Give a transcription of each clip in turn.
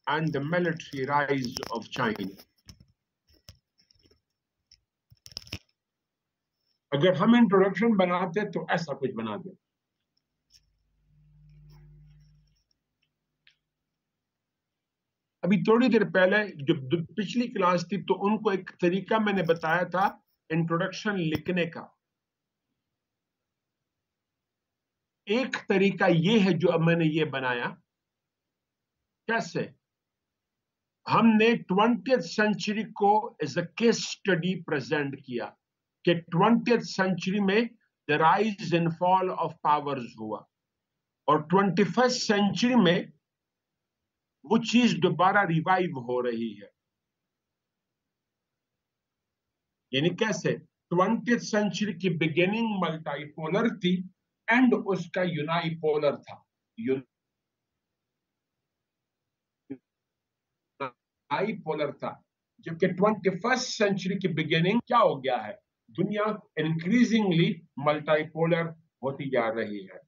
and the military rise of China. अगर हम introduction बनाते तो ऐसा कुछ बनाते. अभी थोड़ी देर पहले जो पिछली क्लास थी तो उनको एक तरीका मैंने बताया था इंट्रोडक्शन लिखने का. एक तरीका ये है जो अब मैंने ये बनाया. कैसे? हमने 20th सेंचुरी को as a case study present किया कि 20th सेंचुरी में the rise and fall of powers हुआ और 21st सेंचुरी में वो चीज दोबारा रिवाइव हो रही है. यानी कैसे? 20th सेंचुरी की बिगिनिंग मल्टीपोलर थी एंड उसका यूनाइपोलर था. यूनाइपोलर था. जबकि 21st सेंचुरी की बिगिनिंग क्या हो गया है? दुनिया इंक्रीजिंगली मल्टीपोलर होती जा रही है.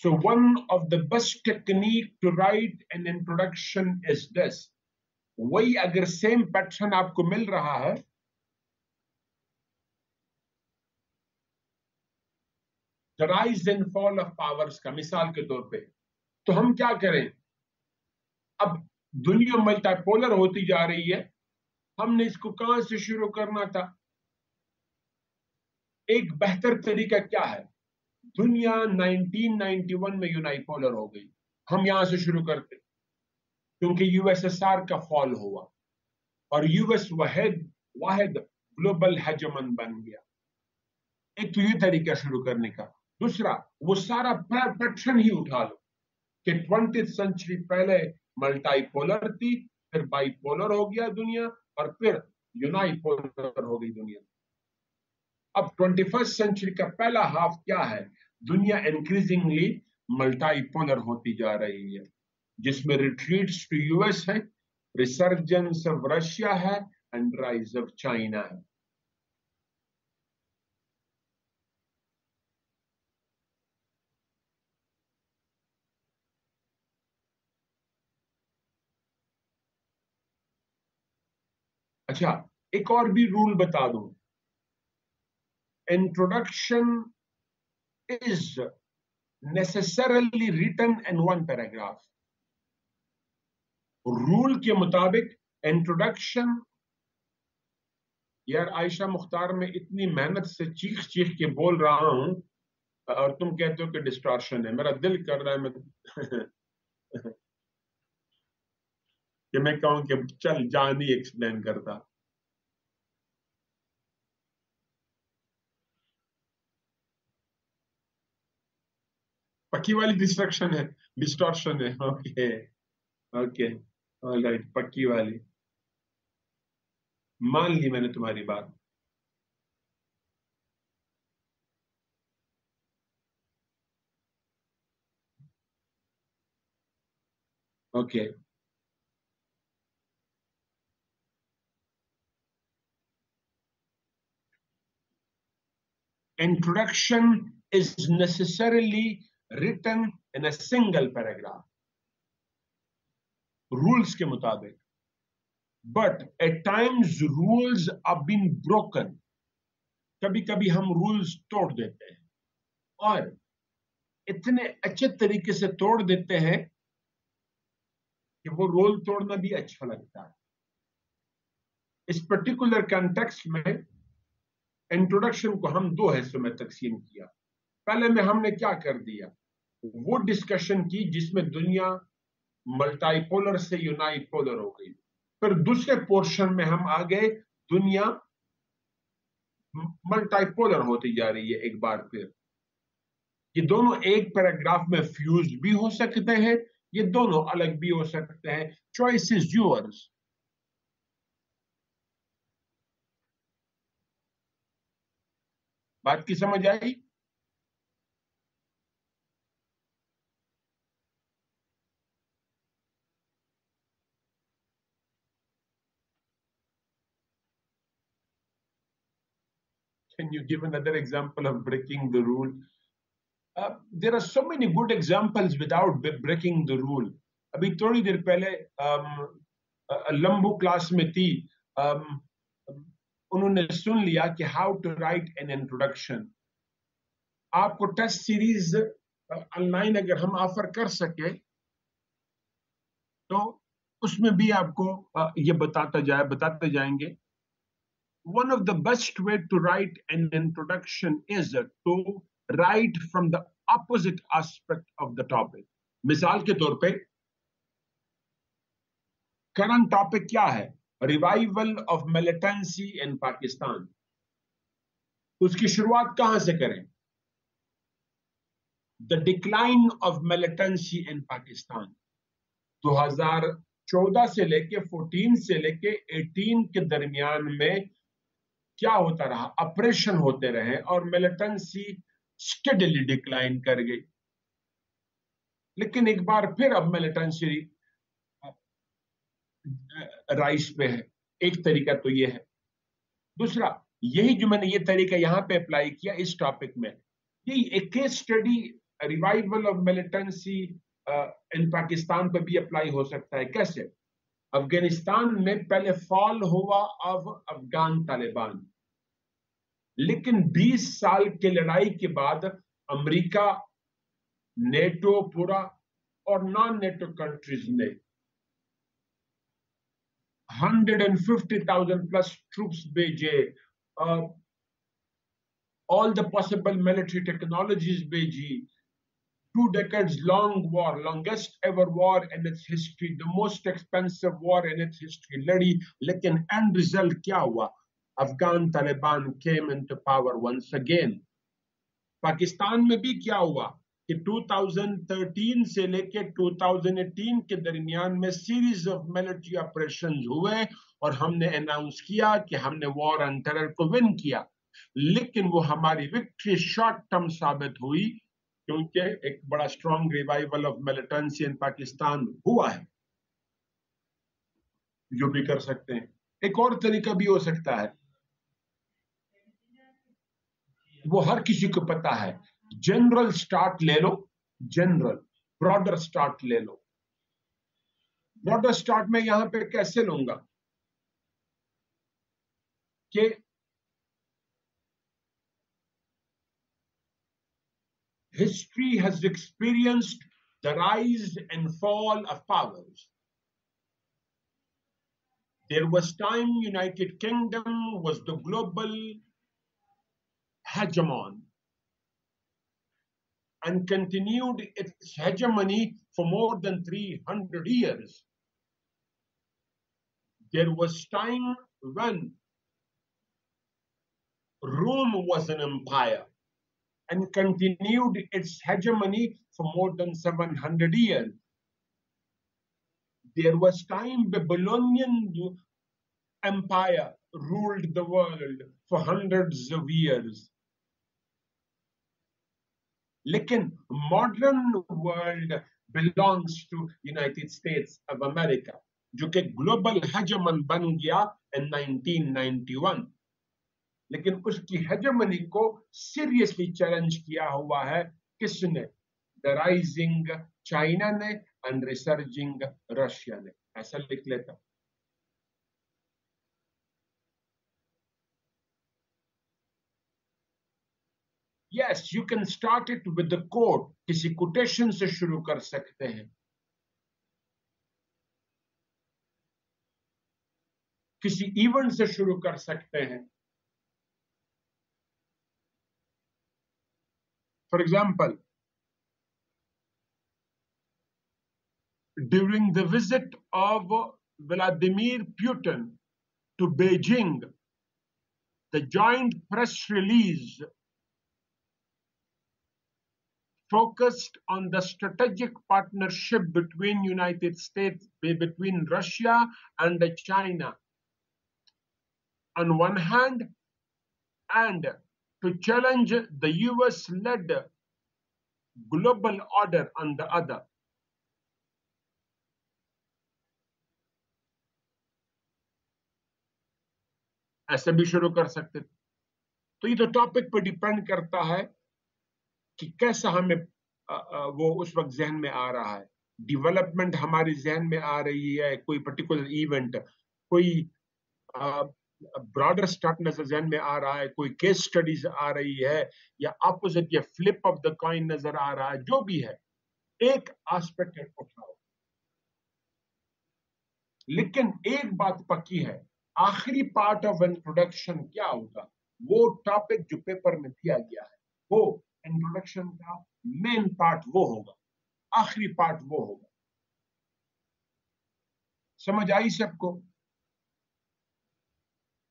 So one of the best technique to write an introduction is this. वही अगर सेम पैटर्न आपको मिल रहा है the rise and fall of powers का मिसाल के तौर पे, तो हम क्या करें? अब दुनिया मल्टीपोलर होती जा रही है, हमने इसको कहां से शुरू करना था? एक बेहतर तरीका क्या है? दुनिया 1991 में यूनाइपोलर हो गई, हम यहां से शुरू करते क्योंकि यूएसएसआर का फॉल हुआ और यूएस वाहिद ग्लोबल हेजेमन बन गया. एक तो ये तरीका शुरू करने का. दूसरा, वो सारा पैटर्न ही उठा लो कि 20th सेंचुरी पहले मल्टीपोलर थी, फिर बाइपोलर हो गया दुनिया और फिर यूनाइपोलर हो गई दुनिया. अब 21st सेंचुरी का पहला हाफ क्या है? दुनिया इंक्रीजिंगली मल्टीपोलर होती जा रही है, जिसमें रिट्रीट्स टू यूएस है, रिसर्जेंस ऑफ रशिया है एंड राइज ऑफ चाइना है. अच्छा, एक और भी रूल बता दूं. Introduction is necessarily written in one paragraph. Rule के मुताबिक इंट्रोडक्शन, यार आयशा मुख्तार, मैं इतनी मेहनत से चीख चीख के बोल रहा हूं और तुम कहते हो कि डिस्टॉर्शन है. मेरा दिल कर रहा है मैं कि मैं कहूं कि चल जान ही एक्सप्लेन करता. पक्की वाली डिस्टॉर्शन है. ओके ओके, ऑलराइट, पक्की वाली. मान ली मैंने तुम्हारी बात. Okay. Introduction is necessarily written in a single paragraph, rules के मुताबिक. But at times rules are being broken. कभी कभी हम rules तोड़ देते हैं और इतने अच्छे तरीके से तोड़ देते हैं कि वो रूल तोड़ना भी अच्छा लगता है. इस पर्टिकुलर कंटेक्स्ट में इंट्रोडक्शन को हम दो हिस्सों में तकसीम किया. पहले में हमने क्या कर दिया? वो डिस्कशन की जिसमें दुनिया मल्टीपोलर से यूनाइपोलर हो गई. फिर दूसरे पोर्शन में हम आ गए, दुनिया मल्टीपोलर होती जा रही है एक बार फिर. ये दोनों एक पैराग्राफ में फ्यूज भी हो सकते हैं, ये दोनों अलग भी हो सकते हैं. Choice is yours. बात की समझ आई? Can you give another example of breaking the rule? There are so many good examples without breaking the rule. अभी थोड़ी देर पहले लंबू क्लास में थी, उन्होंने सुन लिया कि how to write an introduction. आपको टेस्ट सीरीज ऑनलाइन अगर हम ऑफर कर सके तो उसमें भी आपको ये बताते जाएंगे. One of the best way to write an introduction is to write from the opposite aspect of the topic. मिसाल के तौर पे करंट टॉपिक क्या है? Revival of militancy in Pakistan. उसकी शुरुआत कहां से करें? The decline of militancy in Pakistan. 2014 से लेके 14 से लेके 18 के दरमियान में क्या होता रहा? ऑपरेशन होते रहे और मिलिटेंसी स्टेडली डिक्लाइन कर गई. लेकिन एक बार फिर अब मिलिटेंसी राइस पे है. एक तरीका तो ये है. दूसरा, यही जो मैंने ये तरीका यहां पे अप्लाई किया इस टॉपिक में, ये एक case study revival of militancy in Pakistan पे भी अप्लाई हो सकता है. कैसे? अफगानिस्तान में पहले फॉल हुआ ऑफ अफगान तालिबान, लेकिन 20 साल की लड़ाई के बाद अमेरिका, नेटो पूरा और नॉन नेटो कंट्रीज ने 150,000 plus troops भेजे, all the possible military technologies भेजी. 2 decades long war, longest ever war in its history, the most expensive war in its history लड़ी. लेकिन end result क्या हुआ? Afghan Taliban came into power once again. Pakistan में भी क्या हुआ कि 2013 से लेके 2018 के दरमियान में सीरीज ऑफ मिलिट्री ऑपरेशंस हुए और हमने अनाउंस किया कि हमने वॉर ऑन टेरर को विन किया. लेकिन वो हमारी विक्ट्री शॉर्ट टर्म साबित हुई, क्योंकि एक बड़ा strong revival of militancy in Pakistan हुआ है. जो भी कर सकते हैं. एक और तरीका भी हो सकता है, वो हर किसी को पता है. जनरल स्टार्ट ले लो, जनरल ब्रॉडर स्टार्ट ले लो. ब्रॉडर स्टार्ट में यहां पे कैसे लूंगा कि history has experienced the rise and fall of powers. There was time United Kingdom was the global hegemon and continued its hegemony for more than 300 years. There was time when Rome was an empire and continued its hegemony for more than 700 years. There was time Babylonian Empire ruled the world for hundreds of years. लेकिन modern world belongs to United States of America, जो कि global hegemon बन गया in 1991. लेकिन उसकी hegemony को seriously challenge किया हुआ है किसने? द राइजिंग चाइना ने एंड रिसर्जिंग रशिया ने. ऐसा लिख लेता. Yes, you can start it with the quote. किसी कोटेशन से शुरू कर सकते हैं, किसी इवेंट से शुरू कर सकते हैं. For example, during the visit of Vladimir Putin to Beijing, the joint press release focused on the strategic partnership between United States, between Russia and China on one hand, and to challenge the US-led global order on the other. ऐसे भी शुरू कर सकते. तो ये तो topic पर depend करता है कि कैसा हमें वो उस वक्त जहन में आ रहा है, डेवलपमेंट हमारे जहन में आ रही है, कोई पर्टिकुलर इवेंट, कोई ब्रॉडर स्टार्ट नजर जहन में आ रहा है, कोई केस स्टडीज आ रही है, या अपोजिट या फ्लिप ऑफ द कॉइन नजर आ रहा है, जो भी है एक एस्पेक्ट उठाओ। लेकिन एक बात पक्की है, आखिरी पार्ट ऑफ इंट्रोडक्शन क्या होगा, वो टॉपिक जो पेपर में दिया गया है, वो इंट्रोडक्शन का मेन पार्ट वो होगा, आखिरी पार्ट वो होगा। समझ आई सबको?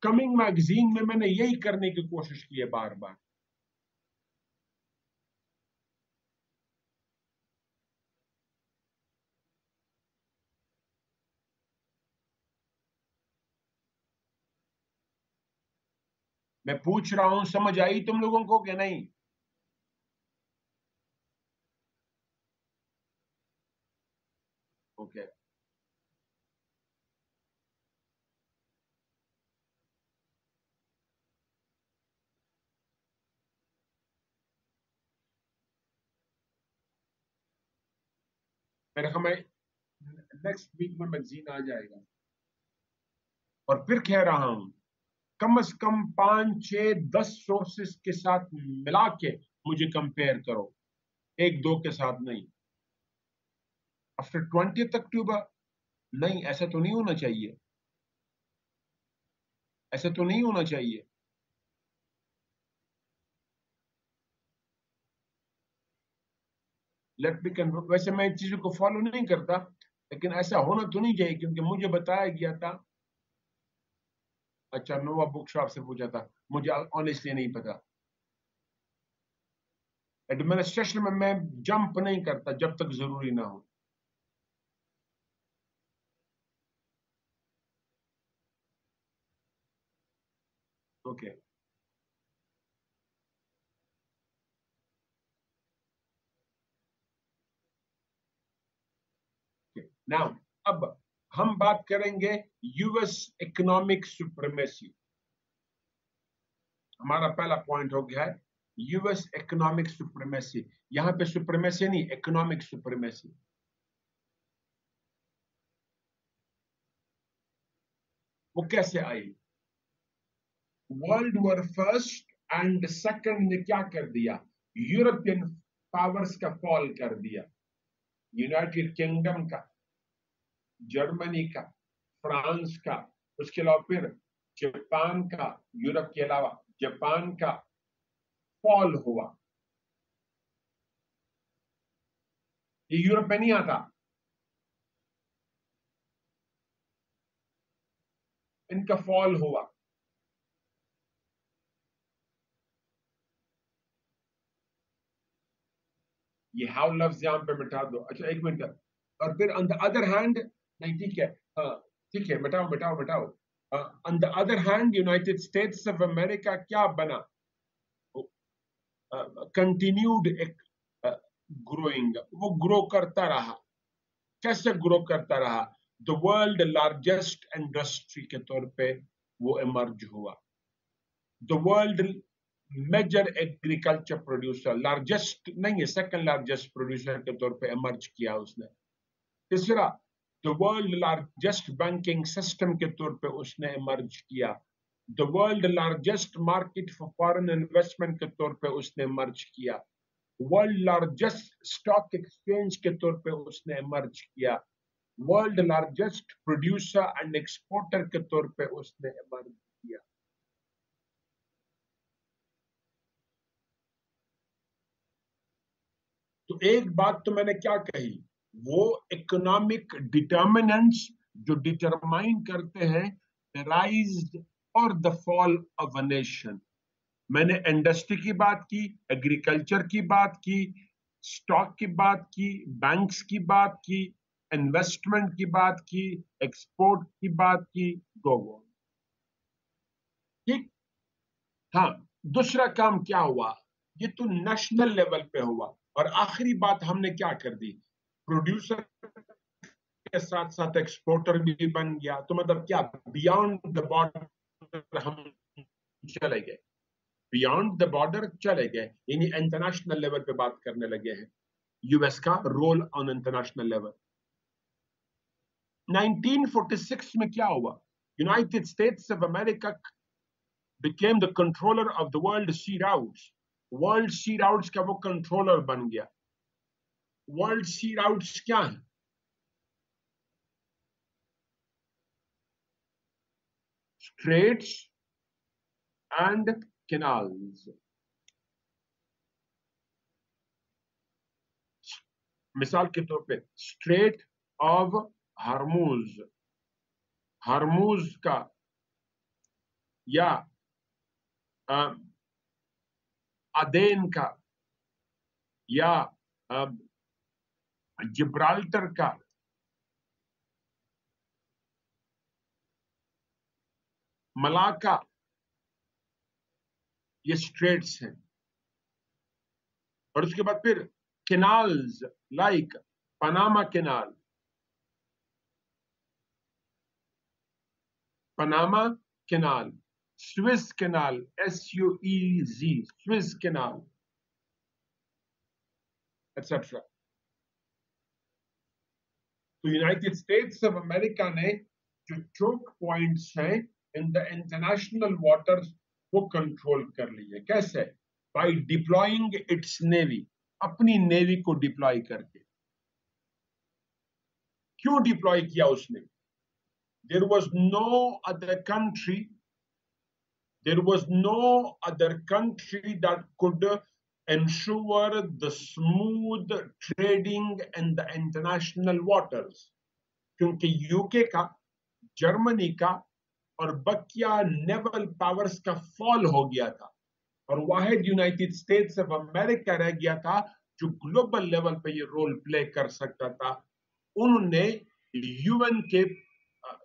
कमिंग मैगजीन में मैंने यही करने की कोशिश की है बार बार। मैं पूछ रहा हूं, समझ आई तुम लोगों को कि नहीं? ओके। मेरे ख्याल में नेक्स्ट वीक में मैगजीन आ जाएगा। और फिर कह रहा हूं, कम से कम 5, 6, 10 सोर्सेस के साथ मिला के मुझे कंपेयर करो, एक दो के साथ नहीं। आफ्टर 20 अक्टूबर नहीं, ऐसा तो नहीं होना चाहिए, ऐसा तो नहीं होना चाहिए। Let me confirm. वैसे मैं इन चीजों को फॉलो नहीं करता, लेकिन ऐसा होना तो नहीं चाहिए, क्योंकि मुझे बताया गया था। अच्छा, नोवा बुक शॉप से पूछा था, मुझे ऑनेस्टली नहीं पता। एडमिनिस्ट्रेशन में मैं जंप नहीं करता जब तक जरूरी ना हो। ओके। नाउ, अब हम बात करेंगे यूएस इकोनॉमिक सुप्रीमेसी। हमारा पहला पॉइंट हो गया है यूएस इकोनॉमिक सुप्रीमेसी। यहां पे सुप्रीमेसी नहीं, इकोनॉमिक सुप्रीमेसी। वो कैसे आई? World war first and second ने क्या कर दिया? यूरोपियन पावर्स का फॉल कर दिया। यूनाइटेड किंगडम का, जर्मनी का, फ्रांस का, उसके अलावा फिर जापान का, यूरोप के अलावा जापान का फॉल हुआ। ये यूरोप में नहीं आता, इनका फॉल हुआ। ये हाउ लफ्ज यहां पे मिटा दो। अच्छा, एक मिनट। और फिर ऑन द अदर हैंड, नहीं ठीक है, ठीक है, मिटाओ मिटाओ मिटाओ। On the other hand, United States of America क्या बना? कंटिन्यूड एक ग्रोइंग, वो ग्रो करता रहा। कैसे ग्रो करता रहा? द वर्ल्ड लार्जेस्ट इंडस्ट्री के तौर पे वो इमर्ज हुआ। The world major agriculture producer, largest नहीं है, सेकंड लार्जेस्ट प्रोड्यूसर के तौर पे इमर्ज किया उसने। तीसरा, the world largest banking system के तौर पे उसने इमर्ज किया। The world largest market for foreign investment के तौर पे उसने इमर्ज किया। वर्ल्ड लार्जेस्ट स्टॉक एक्सचेंज के तौर पे उसने इमर्ज किया। World largest producer and exporter के तौर पे उसने इमर्ज किया। तो एक बात तो मैंने क्या कही, वो इकोनॉमिक डिटर्मिनेंट्स जो डिटरमाइन करते हैं राइज और the fall of a nation. मैंने इंडस्ट्री की बात की, एग्रीकल्चर की बात की, स्टॉक की बात की, बैंक्स की बात की, इन्वेस्टमेंट की बात की, एक्सपोर्ट की बात की, गो गो। ठीक। हाँ, दूसरा काम क्या हुआ? ये तो नेशनल लेवल पे हुआ। और आखिरी बात हमने क्या कर दी? प्रोड्यूसर के साथ साथ एक्सपोर्टर भी बन गया। तो मतलब क्या, बियॉन्ड द बॉर्डर हम चले गए। बियॉन्ड द बॉर्डर चले गए, यानी इंटरनेशनल लेवल पे बात करने लगे हैं, यूएस का रोल ऑन इंटरनेशनल लेवल। 1946 में क्या हुआ? United States of America became the controller of the world sea routes. World sea routes का वो कंट्रोलर बन गया। वर्ल्ड सी राउट्स क्या है? Straits and canals. मिसाल के तौर पे स्ट्रेट ऑफ हार्मूज, हार्मूज का, या अदेन का, या जिब्राल्टर का, मलाका, ये स्ट्रेट्स हैं। और उसके बाद फिर canals like Panama canal, Panama canal, Suez canal, SUEZ, Suez canal, etcetera. तो यूनाइटेड स्टेट्स ऑफ अमेरिका ने जो चोक पॉइंट्स हैं इन द इंटरनेशनल वाटर्स वो कंट्रोल कर लिए। कैसे? बाय डिप्लॉइंग इट्स नेवी, अपनी नेवी को डिप्लॉय करके। क्यों डिप्लॉय किया उसने? There was no other country, there was no other country that could ensure the smooth trading in the international waters, क्योंकि यूके का, जर्मनी का और बकिया नेवल पावर्स का फॉल हो गया था और वाहिद यूनाइटेड स्टेट्स ऑफ अमेरिका रह गया था जो ग्लोबल लेवल पे ये रोल प्ले कर सकता था। उन्होंने यूएन के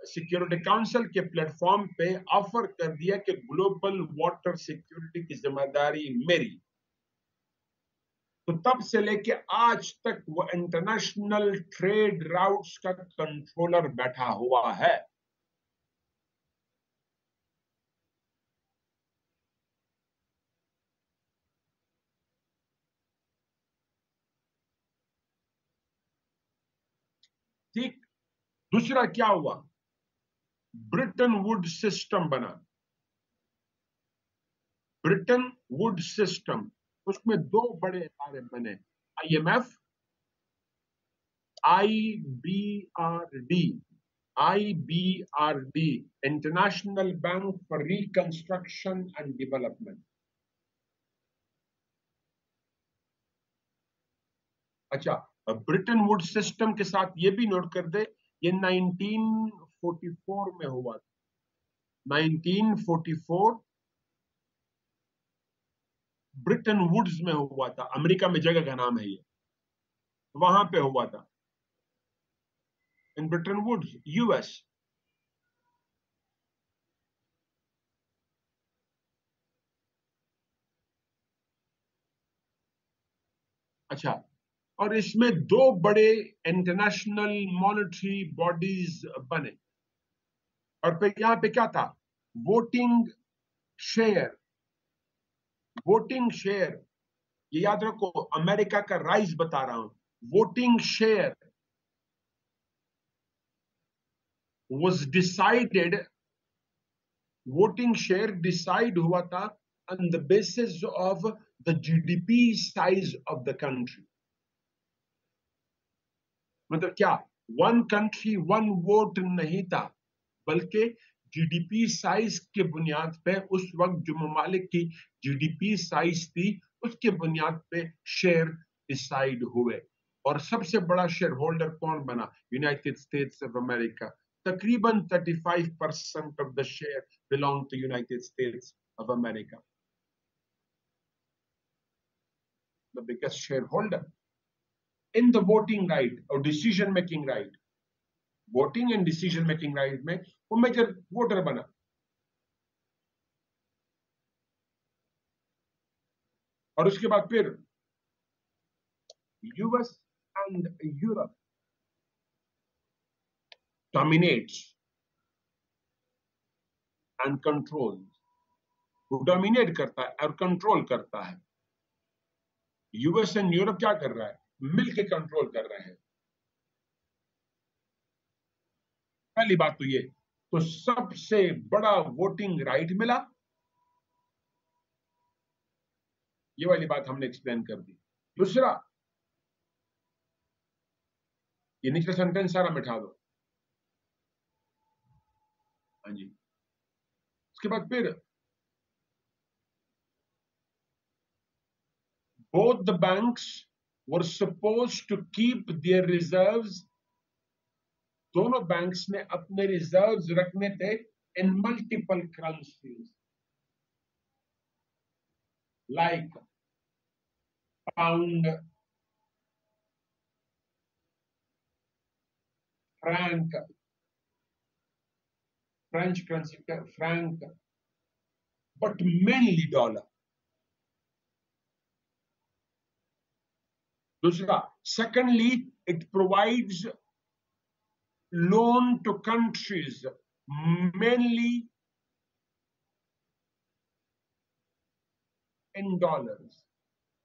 सिक्योरिटी काउंसिल के प्लेटफॉर्म पे ऑफर कर दिया कि ग्लोबल वाटर सिक्योरिटी की जिम्मेदारी मेरी। तो तब से लेके आज तक वो इंटरनेशनल ट्रेड राउट्स का कंट्रोलर बैठा हुआ है। ठीक। दूसरा क्या हुआ? ब्रिटन वुड सिस्टम बना। ब्रिटन वुड सिस्टम, उसमें दो बड़े इदारे बने, IMF, IBRD, IBRD, international bank for reconstruction and development. अच्छा, ब्रिटन वुड सिस्टम के साथ ये भी नोट कर दे, ये 1944 में हुआ था। 1944 ब्रिटन वुड्स में हुआ था, अमेरिका में जगह का नाम है ये, वहां पे हुआ था, इन ब्रिटन वुड्स, US। अच्छा, और इसमें दो बड़े इंटरनेशनल मॉनेटरी बॉडीज बने और फिर यहां पे क्या था? Voting share. वोटिंग शेयर, ये याद रखो, अमेरिका का राइज बता रहा हूं। Voting share was decided, voting share decide हुआ था on the basis of the GDP size of the country। मतलब क्या? वन कंट्री वन वोट नहीं था, बल्कि GDP साइज के बुनियाद पे, उस वक्त जो ममालिक की GDP साइज थी उसके बुनियाद पे शेयर डिसाइड हुए। और सबसे बड़ा शेयर होल्डर कौन बना? United States of America. तकरीबन 35% of the share belong to United States of America, the biggest share holder in the voting right और decision making right. Voting and decision making right में वो major voter बना। और उसके बाद फिर US and Europe dominates and controls वो dominate करता है और कंट्रोल करता है। यूएस एंड यूरोप क्या कर रहा है? मिलके कंट्रोल कर रहे हैं। पहली बात तो ये, तो सबसे बड़ा वोटिंग राइट मिला, ये वाली बात हमने एक्सप्लेन कर दी। दूसरा, ये निचला सेंटेंस सारा मिटा दो। हाँ जी। उसके बाद फिर both the banks were supposed to keep their reserves, दोनों बैंक्स ने अपने रिजर्व्स रखने थे in multiple currencies like pound, franc, French currency, franc, but mainly dollar. दूसरा, secondly, it provides loan to countries mainly in dollars.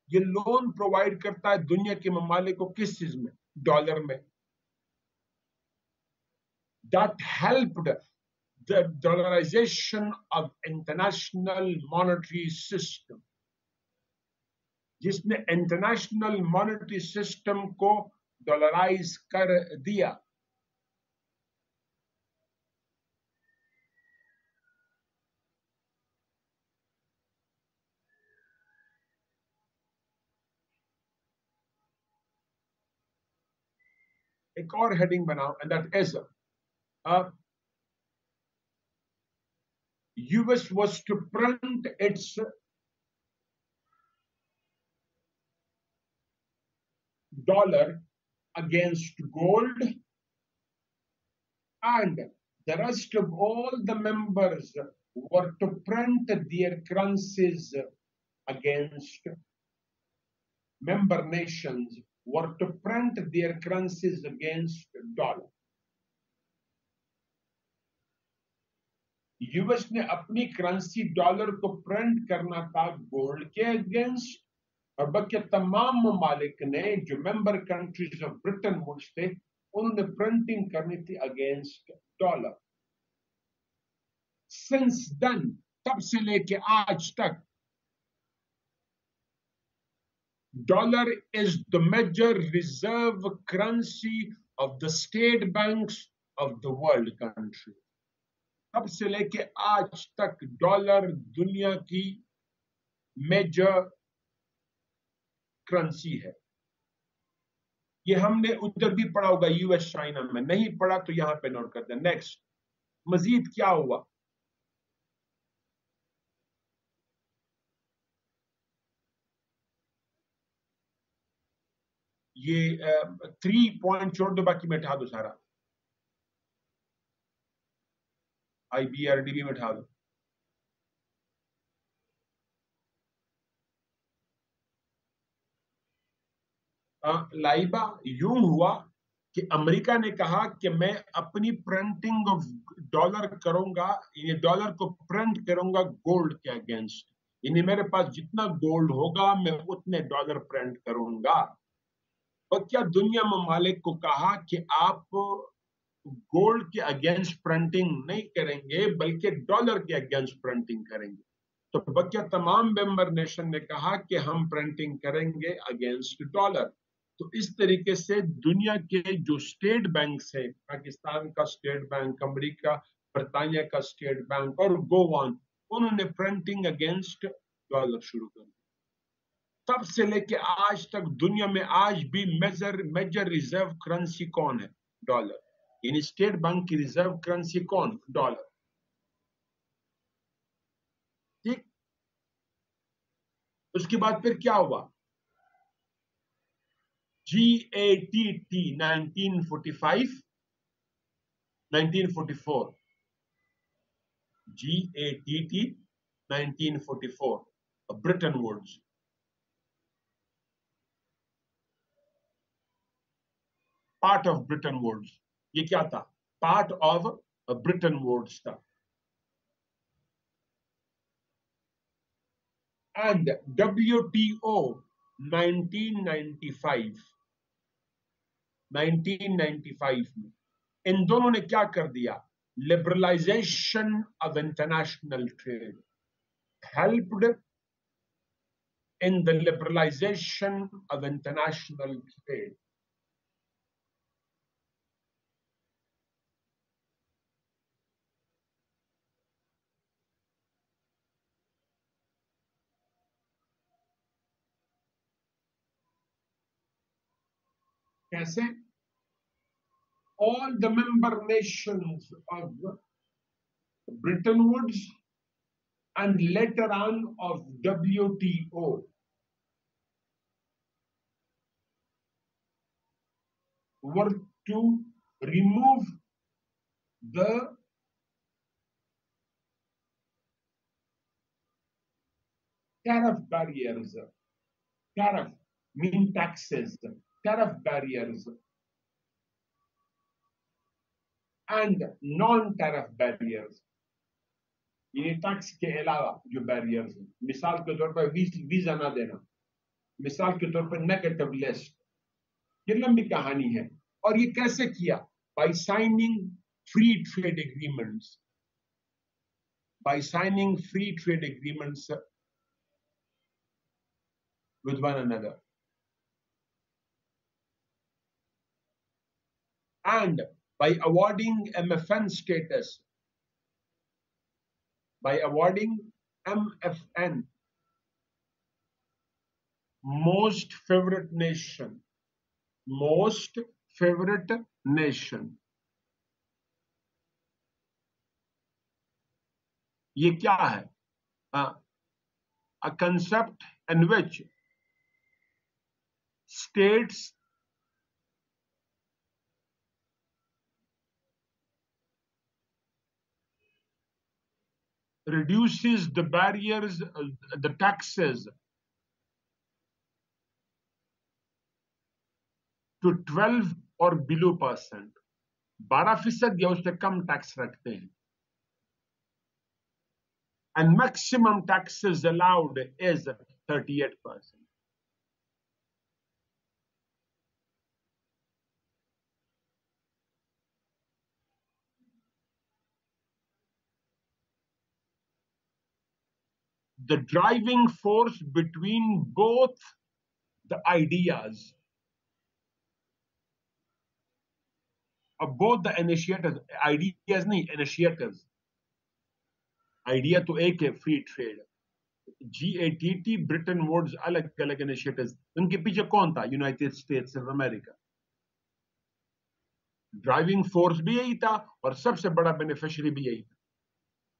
ये loan provide करता है दुनिया के ममालिक को किस चीज में? डॉलर में। That helped the dollarization of international monetary system, जिसने इंटरनेशनल मॉनेटरी सिस्टम को डॉलराइज कर दिया। एक और हेडिंग बनाओ, and that is US was to print its dollar against gold, and the rest of all the members were to print their currencies against, member nations were to print their currencies against dollar. US ने अपनी currency dollar को print करना था gold के against, और बाकी तमाम ममालिक ने जो member countries of Bretton Woods थे उन्होंने प्रिंटिंग करनी थी अगेंस्ट डॉलर। सिंस देन, तब से लेके आज तक, dollar is the major reserve currency of the state banks of the world country. तब से लेके आज तक डॉलर दुनिया की मेजर करेंसी है। ये हमने उधर भी पढ़ा होगा, यूएस चाइना में। नहीं पढ़ा तो यहां पे नोट कर दें। नेक्स्ट, मजीद क्या हुआ? ये 3 पॉइंट छोड़ दो, बाकी मैं उठा दो सारा। IBRDB में उठा दो। लाइबा, यूं हुआ कि अमेरिका ने कहा कि मैं अपनी प्रिंटिंग ऑफ डॉलर करूंगा, ये डॉलर को प्रिंट करूंगा गोल्ड के अगेंस्ट, यानी मेरे पास जितना गोल्ड होगा मैं उतने डॉलर प्रिंट करूंगा। और क्या दुनिया ममालिक को कहा कि आप गोल्ड के अगेंस्ट प्रिंटिंग नहीं करेंगे बल्कि डॉलर के अगेंस्ट प्रिंटिंग करेंगे। तो बच्चा तमाम मेंबर नेशन ने कहा कि हम प्रिंटिंग करेंगे अगेंस्ट डॉलर। तो इस तरीके से दुनिया के जो स्टेट बैंक्स हैं, पाकिस्तान का स्टेट बैंक, अमेरिका, बरतानिया का स्टेट बैंक और गोवान, उन्होंने प्रिंटिंग अगेंस्ट डॉलर शुरू कर दी। तब से लेके आज तक दुनिया में आज भी मेजर रिजर्व करेंसी कौन है? डॉलर। यानी स्टेट बैंक की रिजर्व करेंसी कौन? डॉलर। ठीक। उसके बाद फिर क्या हुआ? GATT 1945, 1944, GATT 1944, Bretton Woods. Part of Bretton Woods. ये क्या था? पार्ट ऑफ ब्रिटेन वुड्स था। and WTO 1995 में इन दोनों ने क्या कर दिया? Liberalisation of international trade, helped in the liberalization of international trade. कैसे? All the member nations of Bretton Woods and later on of WTO were to remove the tariff barriers. Tariff mean taxes, tariff barriers and non-tariff barriers. ये tax के अलावा जो barriers हैं, मिसाल के तौर पर वीजा ना देना, मिसाल के तौर पर नेगेटिव लिस्ट, ये लंबी कहानी है। और ये कैसे किया? By signing free trade agreements, by signing free trade agreements with one another, and by awarding MFN status, by awarding MFN, most favorite nation, most favorite nation. ये क्या है? A concept in which states reduces the barriers, the taxes to 12 or below %, 12% या उससे कम tax रखते हैं, and maximum taxes allowed is 38%. The driving force between both the ideas of both the initiators, ideas नहीं, initiators, idea तो एक है free trade, GATT, Bretton Woods, अलग अलग इनिशिएटिव्स, उनके पीछे कौन था? United States of America. Driving force भी यही था और सबसे बड़ा बेनिफिशियरी भी यही था।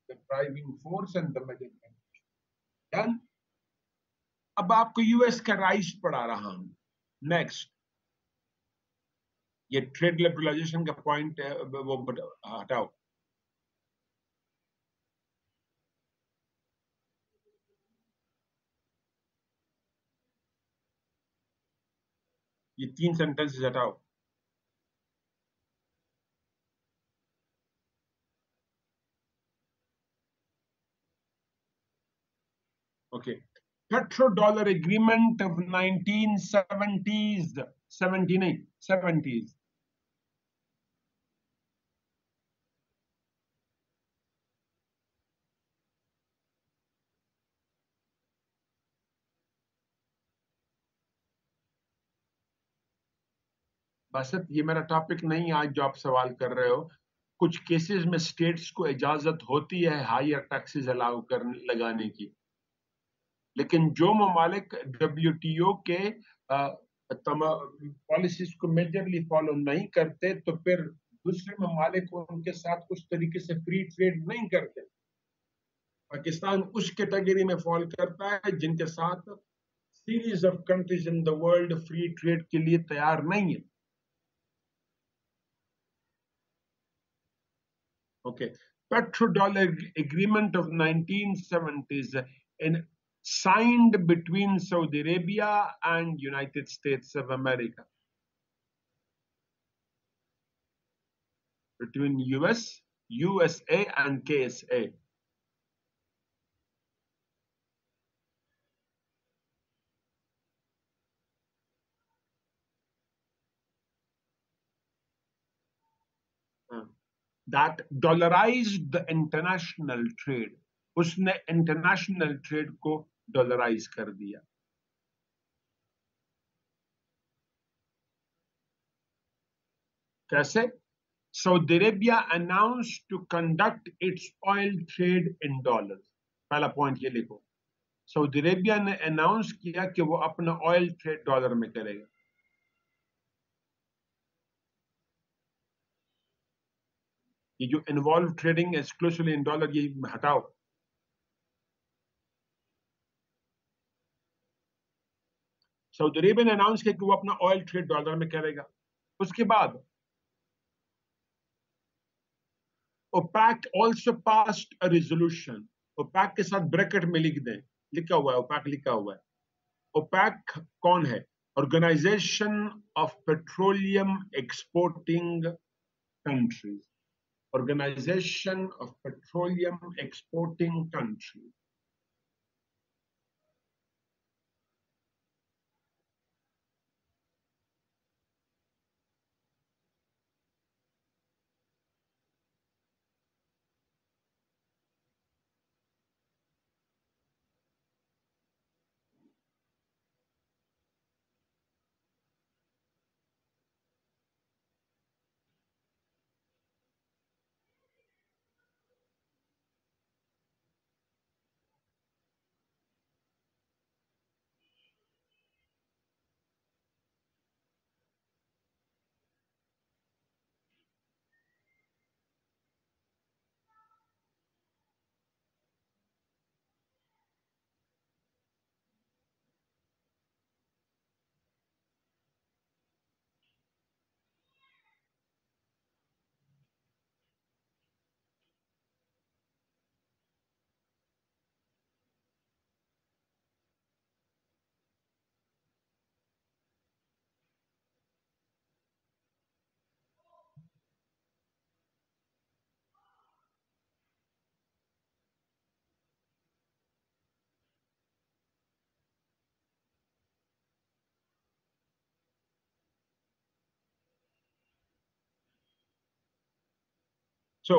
The driving force and the middle beneficiary. अब आपको यूएस का राइस पढ़ा रहा हूं। नेक्स्ट, ये ट्रेड लिबरलाइजेशन का पॉइंट है, वो हटाओ। ये 3 सेंटेंसेस हटाओ। Okay, petrodollar agreement of 1970s, 70 नहीं 70s, बसत ये मेरा टॉपिक नहीं आज जो आप सवाल कर रहे हो। कुछ केसेस में स्टेट्स को इजाजत होती है हायर टैक्सेस अलाउ करने लगाने की, लेकिन जो ममालिक WTO के पॉलिसीज को मेजरली फॉलो नहीं करते तो फिर दूसरे ममालिक उनके साथ कुछ तरीके से फ्री ट्रेड नहीं करते। पाकिस्तान उस कैटेगरी में फॉल करता है जिनके साथ series of countries in the world free trade के लिए तैयार नहीं है। Okay, petrodollar agreement of 1970s signed between Saudi Arabia and United States of America, between USA and KSA. that dollarized the international trade. उसने international trade को dollarise कर दिया. कैसे? Saudi Arabia announced to conduct its oil trade in dollars. पहला point ये लिखो. Saudi Arabia ने announce किया कि वो अपना ऑयल ट्रेड डॉलर में करेगा. ये जो involve trading exclusively in dollar, ये हटाओ. सऊदी अरेबिया ने अनाउंस किया कि वो अपना ऑयल ट्रेड डॉलर में करेगा. उसके बाद OPEC also passed a resolution. OPEC के साथ ब्रैकेट में लिख दें, लिखा हुआ है, OPEC लिखा हुआ है. OPEC कौन है? Organisation of petroleum exporting countries. Organisation of petroleum exporting countries. So,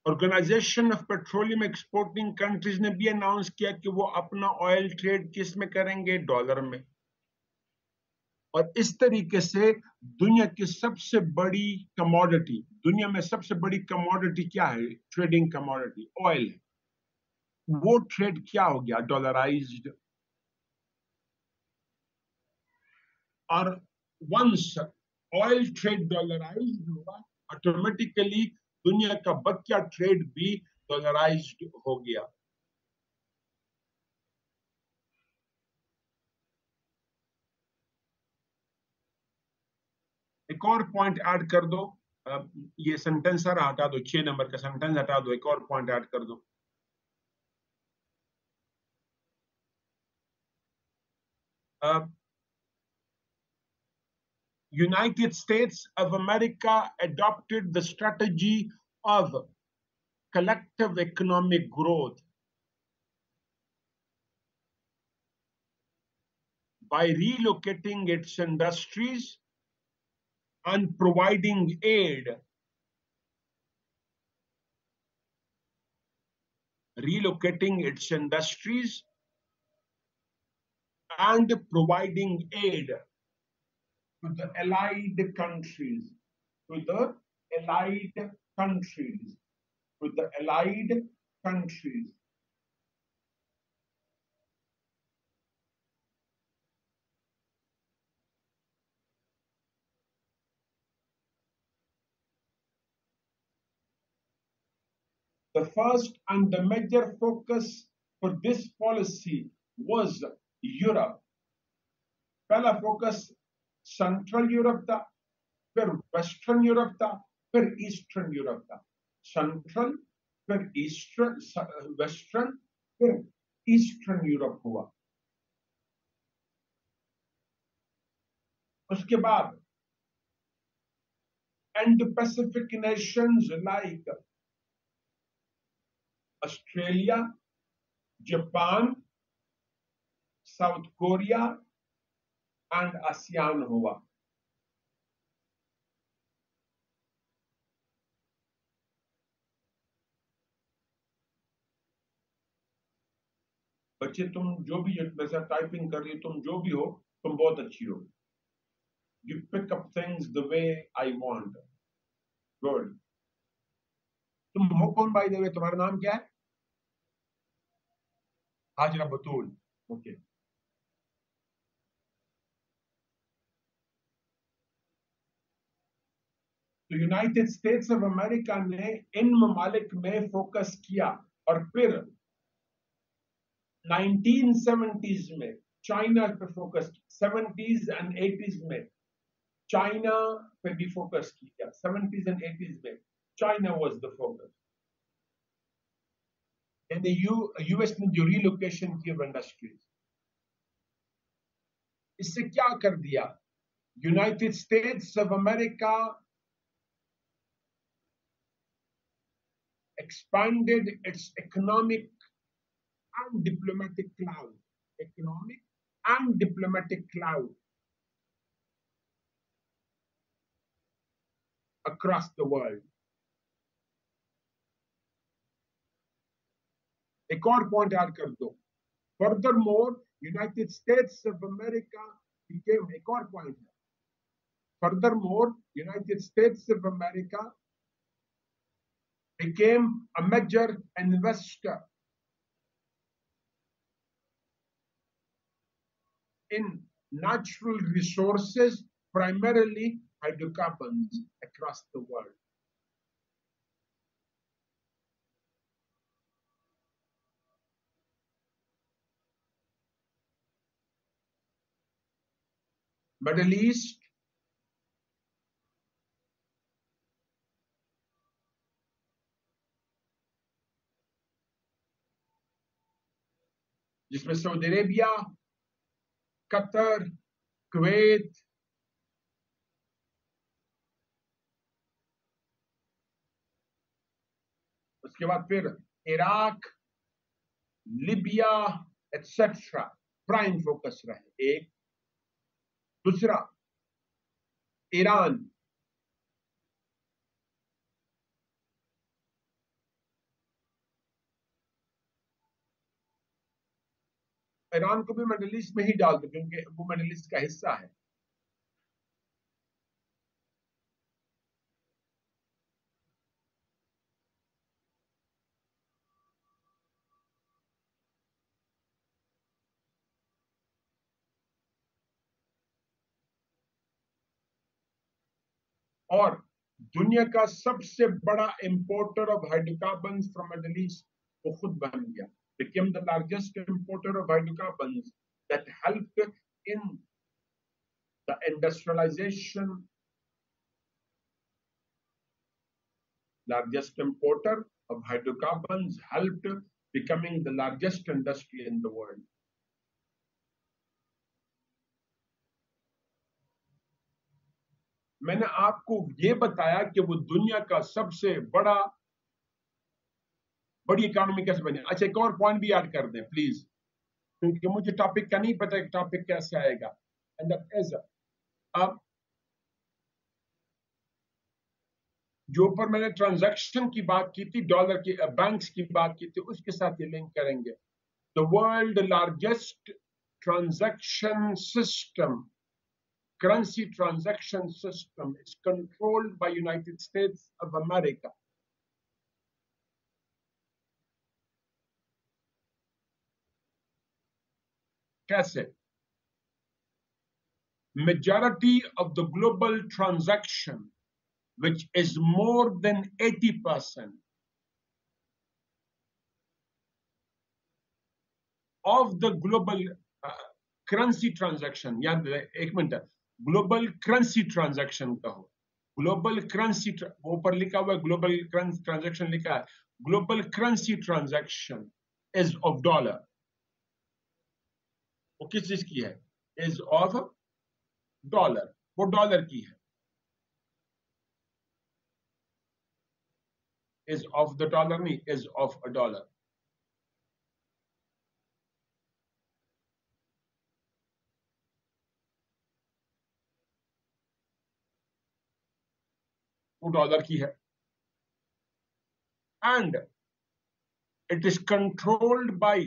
organisation of petroleum exporting countries ने भी अनाउंस किया कि वो अपना ऑयल ट्रेड किस में करेंगे? डॉलर में. और इस तरीके से दुनिया की सबसे बड़ी कमोडिटी, दुनिया में सबसे बड़ी कमोडिटी क्या है? ट्रेडिंग कमोडिटी ऑयल है. वो ट्रेड क्या हो गया? डॉलराइज्ड. और वंस ऑयल ट्रेड डॉलराइज्ड हुआ, ऑटोमेटिकली दुनिया का बकिया ट्रेड भी डॉलराइज्ड हो गया. एक और पॉइंट ऐड कर दो. ये सेंटेंस सारा हटा दो, 6 नंबर का सेंटेंस हटा दो, एक और पॉइंट ऐड कर दो. United States of America adopted the strategy of collective economic growth by relocating its industries and providing aid. Relocating its industries and providing aid to the allied countries, to the allied countries, to the allied countries. The first and the major focus for this policy was Europe. पहला focus central Europe था, फिर western Europe था, फिर eastern Europe था. Central, फिर eastern, western, फिर eastern Europe हुआ. उसके बाद Indo Pacific Nations like Australia, Japan, south Korea and ASEAN हुआ. बच्चे तुम जो भी वैसा टाइपिंग कर रही हो, तुम जो भी हो, तुम बहुत अच्छी हो. You pick up things the way I want. Good. तुम हो कौन बाय द वे? तुम्हारा नाम क्या है? हाजरा बतूल. ओके. तो यूनाइटेड स्टेट्स ऑफ अमेरिका ने इन ममालिक में फोकस किया और फिर 1970s में चाइना पे फोकस किया. 70s एंड 80s में चाइना पे भी फोकस किया. 70s एंड 80s में China was the focus. In the US ने जो रिलोकेशन की इंडस्ट्रीज, इससे क्या कर दिया? United States of America expanded its economic and diplomatic clout. Economic and diplomatic clout across the world. एक और पॉइंट ऐड कर दो. Furthermore, United States of America became, एक और पॉइंट है. Furthermore, United States of America became a major investor in natural resources, primarily hydrocarbons, across the world. Middle East, जिसमें Saudi Arabia, Qatar, Kuwait, उसके बाद फिर Iraq, Libya etcetera prime focus रहे. एक. दूसरा, ईरान. ईरान को भी मिडिल ईस्ट में ही डाल दो क्योंकि वो मिडिल ईस्ट का हिस्सा है. और दुनिया का सबसे बड़ा importer of hydrocarbons from middle east वो खुद बन गया. became the largest importer of hydrocarbons that helped in the industrialization. Largest importer of hydrocarbons helped becoming the largest industry in the world. मैंने आपको ये बताया कि वो दुनिया का सबसे बड़ी इकोनॉमी कैसे बनी. अच्छा, एक और पॉइंट भी ऐड कर दें प्लीज, क्योंकि मुझे टॉपिक का नहीं पता कि टॉपिक कैसे आएगा. एंड दैट इज अब जो ऊपर मैंने ट्रांजैक्शन की बात की थी, डॉलर की, बैंक्स की बात की थी, उसके साथ ये लिंक करेंगे. The world largest transaction system, currency transaction system, is controlled by United States of America. कैसे? Majority of the global transaction, which is more than 80% of the global currency transaction, याद एक मिनट, ग्लोबल करेंसी ट्रांजैक्शन कहो. Global currency, वो ऊपर लिखा हुआ है global transaction लिखा है. Global currency transaction is of dollar. वो किस चीज की है? Is of dollar. वो डॉलर की है. इज ऑफ द डॉलर नहीं, इज ऑफ अ डॉलर. वो डॉलर की है. And it is controlled by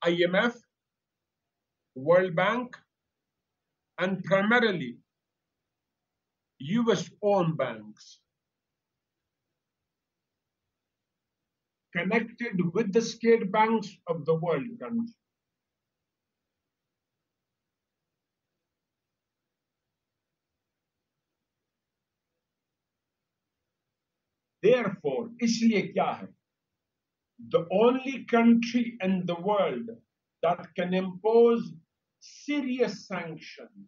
IMF, World Bank, and primarily US-owned banks connected with the state banks of the world country. Therefore, इसलिए क्या है? The only country in the world that can impose serious sanctions,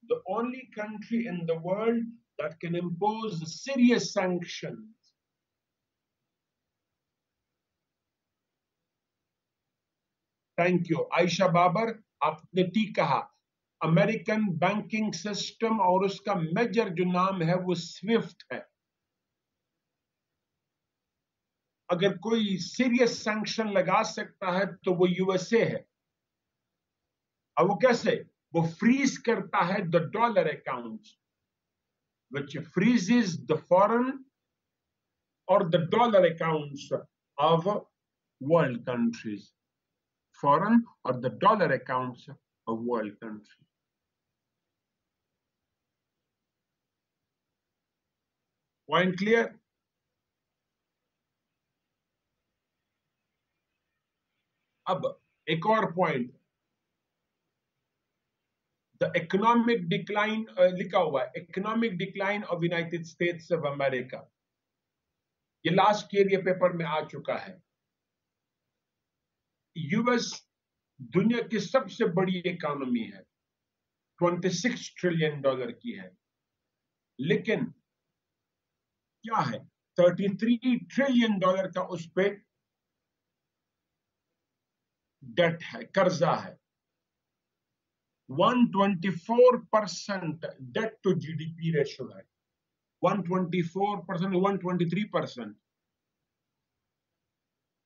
the only country in the world that can impose serious sanctions thank you Ayesha Babar, आपने ठीक कहा। American banking system और उसका major जो नाम है वो स्विफ्ट है। अगर कोई सीरियस सैंक्शन लगा सकता है तो वो यूएसए है। अब वो कैसे? वो फ्रीज करता है the dollar accounts, which freezes the foreign or the dollar accounts of world countries. Foreign or the dollar accounts of world countries. Point clear? अब एक और पॉइंट, द इकोनॉमिक डिक्लाइन लिखा हुआ है, economic decline of United States of America. ये last year ये paper में आ चुका है। यूएस दुनिया की सबसे बड़ी इकोनॉमी है, 26 ट्रिलियन डॉलर की है, लेकिन क्या है? 33 ट्रिलियन डॉलर का उस पे डेट है, कर्जा है। 124% डेट टू जीडीपी रेशो है, 124%, 123%,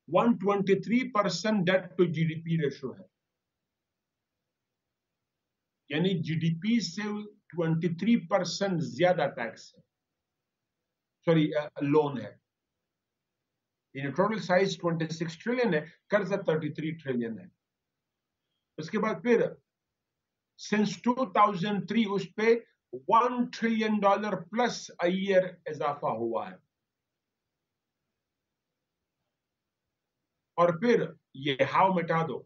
123% डेट टू जीडीपी रेशो है। यानी जीडीपी से 23% ज्यादा टैक्स है, सॉरी लोन है। टोटल साइज 26 ट्रिलियन है, कर्जा 33 ट्रिलियन है। उसके बाद फिर सिंस 2003 उस पे $1 ट्रिलियन प्लस अ ईयर इजाफा हुआ है। और फिर ये हाउ मिटा दो,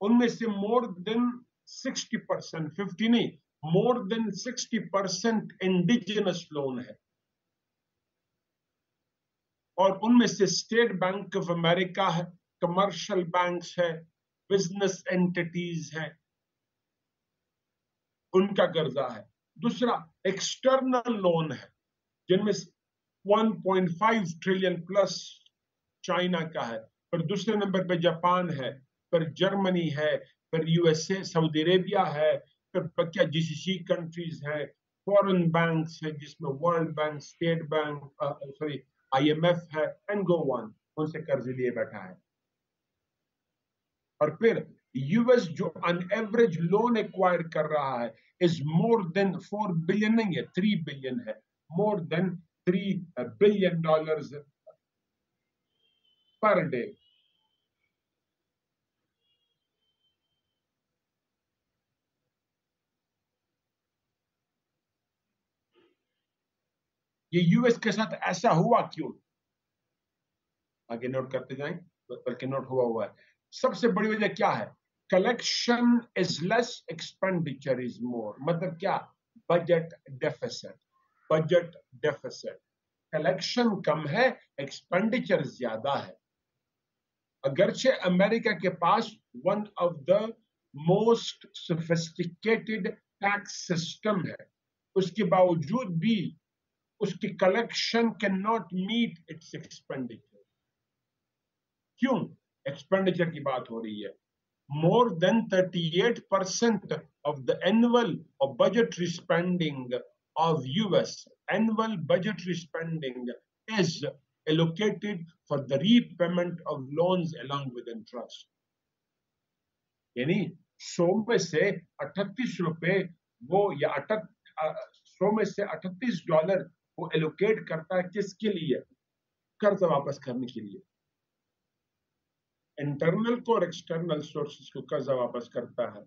उनमें से मोर देन 60%, 50 नहीं, मोर देन 60% इंडिजिनस लोन है। और उनमें से स्टेट बैंक ऑफ अमेरिका है, कमर्शियल बैंक्स है, बिजनेस एंटिटीज है, उनका कर्जा है। दूसरा एक्सटर्नल लोन है, जिनमें 1.5 ट्रिलियन प्लस चाइना का है, फिर दूसरे नंबर पे जापान है, फिर जर्मनी है, फिर यूएसए, सऊदी अरेबिया है, फिर क्या जीसीसी कंट्रीज है, फॉरेन बैंक्स है जिसमें world bank, state bank, sorry IMF है, एंड गो ऑन, उनसे कर्ज लिए बैठा है। और फिर यूएस जो ऑन एवरेज लोन एक्वायर कर रहा है इज मोर देन 4 बिलियन, नहीं है 3 बिलियन है, more then $3 billion per day. ये यूएस के साथ ऐसा हुआ क्यों? आगे नोट करते जाएं, बल्कि नोट हुआ है। सबसे बड़ी वजह क्या है? Collection is less, expenditure is more. मतलब क्या? Budget deficit, budget deficit. Collection कम है, एक्सपेंडिचर ज्यादा है। अगरचे अमेरिका के पास one of the most sophisticated tax system है, उसके बावजूद भी उसकी collection can not meet its expenditure. क्यों? एक्सपेंडिचर की बात हो रही है। More than 38% of the annual or budgetary spending of US, annual budgetary spending is allocated for the repayment of loans along with interest. यानी 100 में से 38 रुपए वो, या 100 में से $38 वो एलोकेट करता है किसके लिए? कर्ज वापस करने के लिए। इंटरनल को और एक्सटर्नल सोर्सेस को कर्ज वापस करता है।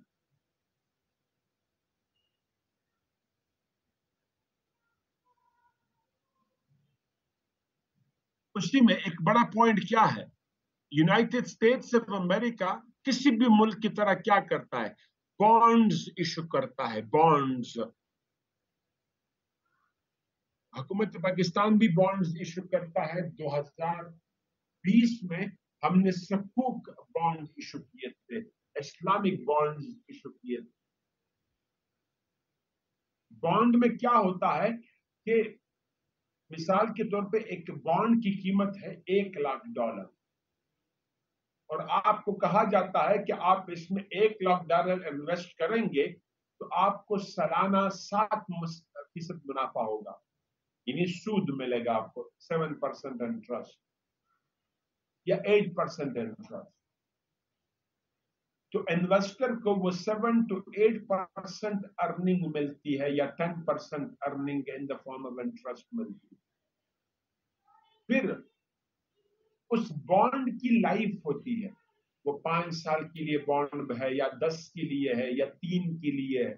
उसी में एक बड़ा पॉइंट क्या है, यूनाइटेड स्टेट्स ऑफ अमेरिका किसी भी मुल्क की तरह क्या करता है, बॉन्ड्स इशू करता है, बॉन्ड्स। हुकूमत पाकिस्तान भी बॉन्ड्स इशू करता है। 2020 में हमने सकूक बॉन्ड इशू किए थे, इस्लामिक बॉन्ड्स इशू किए थे। बॉन्ड में क्या होता है कि मिसाल के तौर पे एक बॉन्ड की कीमत है $1,00,000 और आपको कहा जाता है कि आप इसमें $1,00,000 इन्वेस्ट करेंगे तो आपको सालाना 7% मुनाफा होगा, यानी सूद मिलेगा आपको 7% इंटरेस्ट या 8% इंटरेस्ट। तो इन्वेस्टर को वो 7 to 8% अर्निंग मिलती है या 10% earning in the form of interest मिलती है। फिर उस बॉन्ड की लाइफ होती है, वो 5 साल के लिए बॉन्ड है या 10 के लिए है या 3 के लिए है।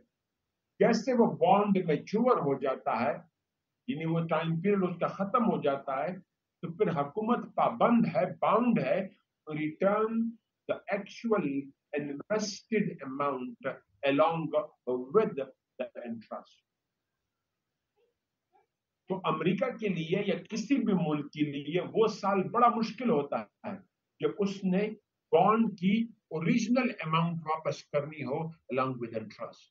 जैसे वो बॉन्ड मैच्योर हो जाता है, यानी वो टाइम पीरियड उसका खत्म हो जाता है, तो फिर हुकूमत पाबंद है, बाउंड है to return the actual invested amount along with the interest। तो अमेरिका के लिए या किसी भी मुल्क के लिए वो साल बड़ा मुश्किल होता है जब उसने बॉन्ड की ओरिजिनल अमाउंट वापस करनी हो along with interest।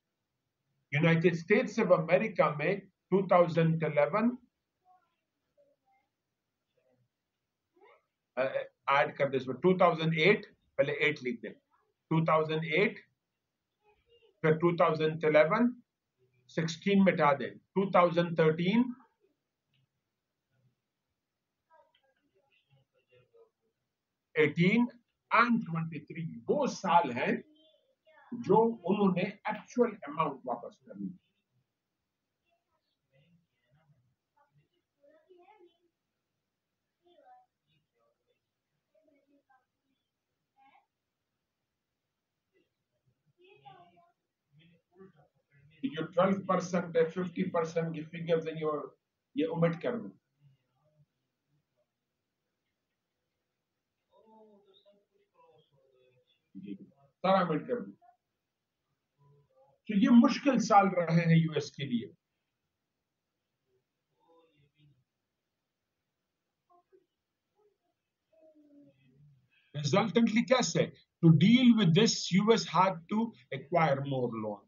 United States of America में 2011 ऐड कर दे इसमें 2008, पहले 8 लिख दे, 2008, फिर 2011, 16 मिटा दे, 2013, 18 एंड 23 वो साल हैं जो उन्होंने एक्चुअल अमाउंट वापस करनी। जो 12% है, 50% की फिगर्स हैं, ये ओमिट कर दो। सारा ओमिट कर दो। तो ये मुश्किल साल रहे हैं यूएस के लिए। Resultantly कैसे? To deal with this, US had to acquire more loan।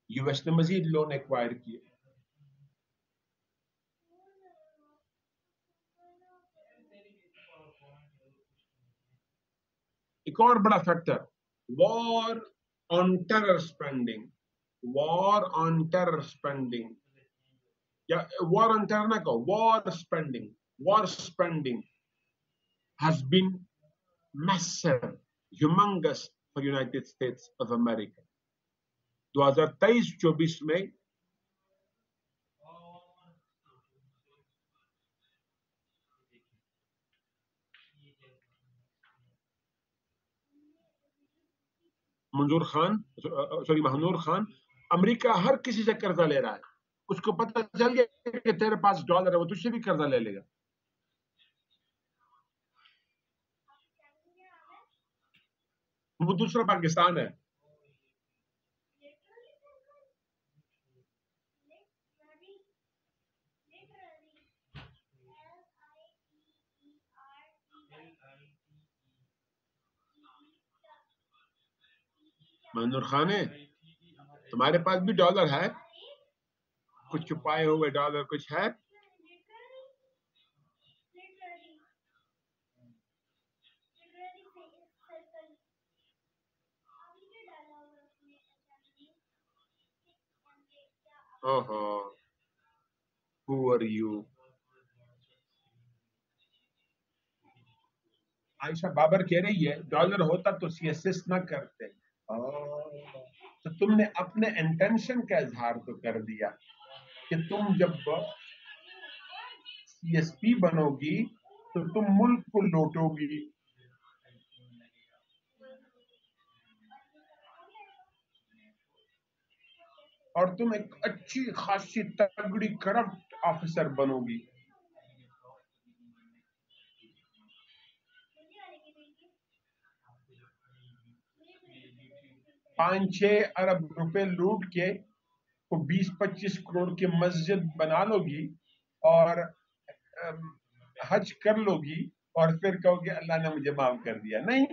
US ने मजीद लोन एक्वायर किए। एक और बड़ा factor, war on terror spending, war on terror spending, या वॉर ऑन टेरर ना कहो, war spending has been massive, humongous for United States of America। 2023-24 में Mahnoor Khan, America हर किसी से कर्जा ले रहा है। उसको पता चल गया कि तेरे पास डॉलर है, वो तुझसे भी कर्जा ले लेगा। वो दूसरा पाकिस्तान है। मनूर खान है, तुम्हारे पास भी डॉलर है, कुछ छुपाए हुए डॉलर कुछ है। ओहो, who are you? Ayesha Babar कह रही है डॉलर होता तो सीएसएस ना करते। तो तुमने अपने इंटेंशन का इजहार तो कर दिया कि तुम जब सीएसपी बनोगी तो तुम मुल्क को लूटोगी। और तुम एक अच्छी खासी तगड़ी करप्ट ऑफिसर बनोगी। 5-6 अरब रुपए लूट के को 20-25 करोड़ की मस्जिद बना लोगी और हज कर लोगी और फिर कहोगे अल्लाह ने मुझे माफ कर दिया। नहीं,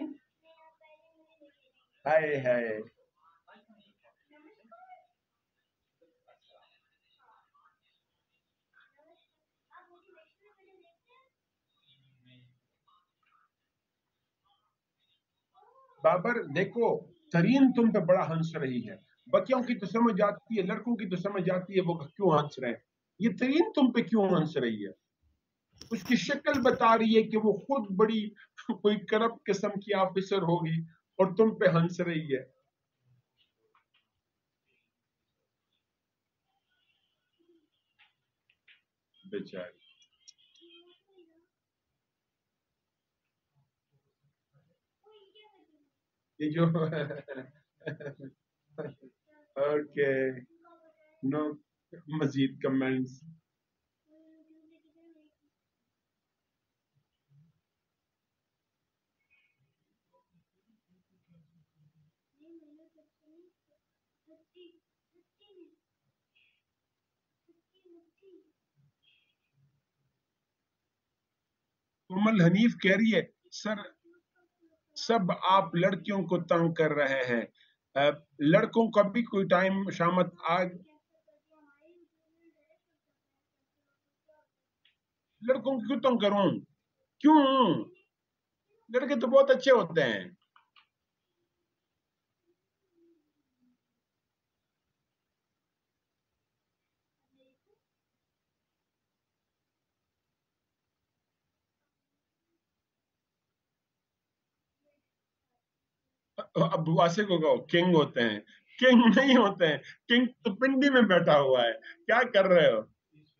हाय हाय। बाबर देखो, तरीन तुम पे बड़ा हंस रही है। बच्चियों की तो समझ आती है, लड़कों की तो समझ आती है वो क्यों हंस रहे हैं। ये तरीन तुम पे क्यों हंस रही है? उसकी शक्ल बता रही है कि वो खुद बड़ी कोई करप्ट किस्म की ऑफिसर होगी और तुम पे हंस रही है। बेचारी, ये जो ओके, नो मजीद कमेंट्स। कोमल हनीफ कह रही है, सर सब आप लड़कियों को तंग कर रहे हैं। लड़कों का भी कोई टाइम शामत आज। लड़कों को क्यों तंग करूं? क्यों? लड़के तो बहुत अच्छे होते हैं। अब वासे को कहो किंग होते हैं। किंग नहीं होते हैं। किंग तो पिंडी में बैठा हुआ है। क्या कर रहे हो?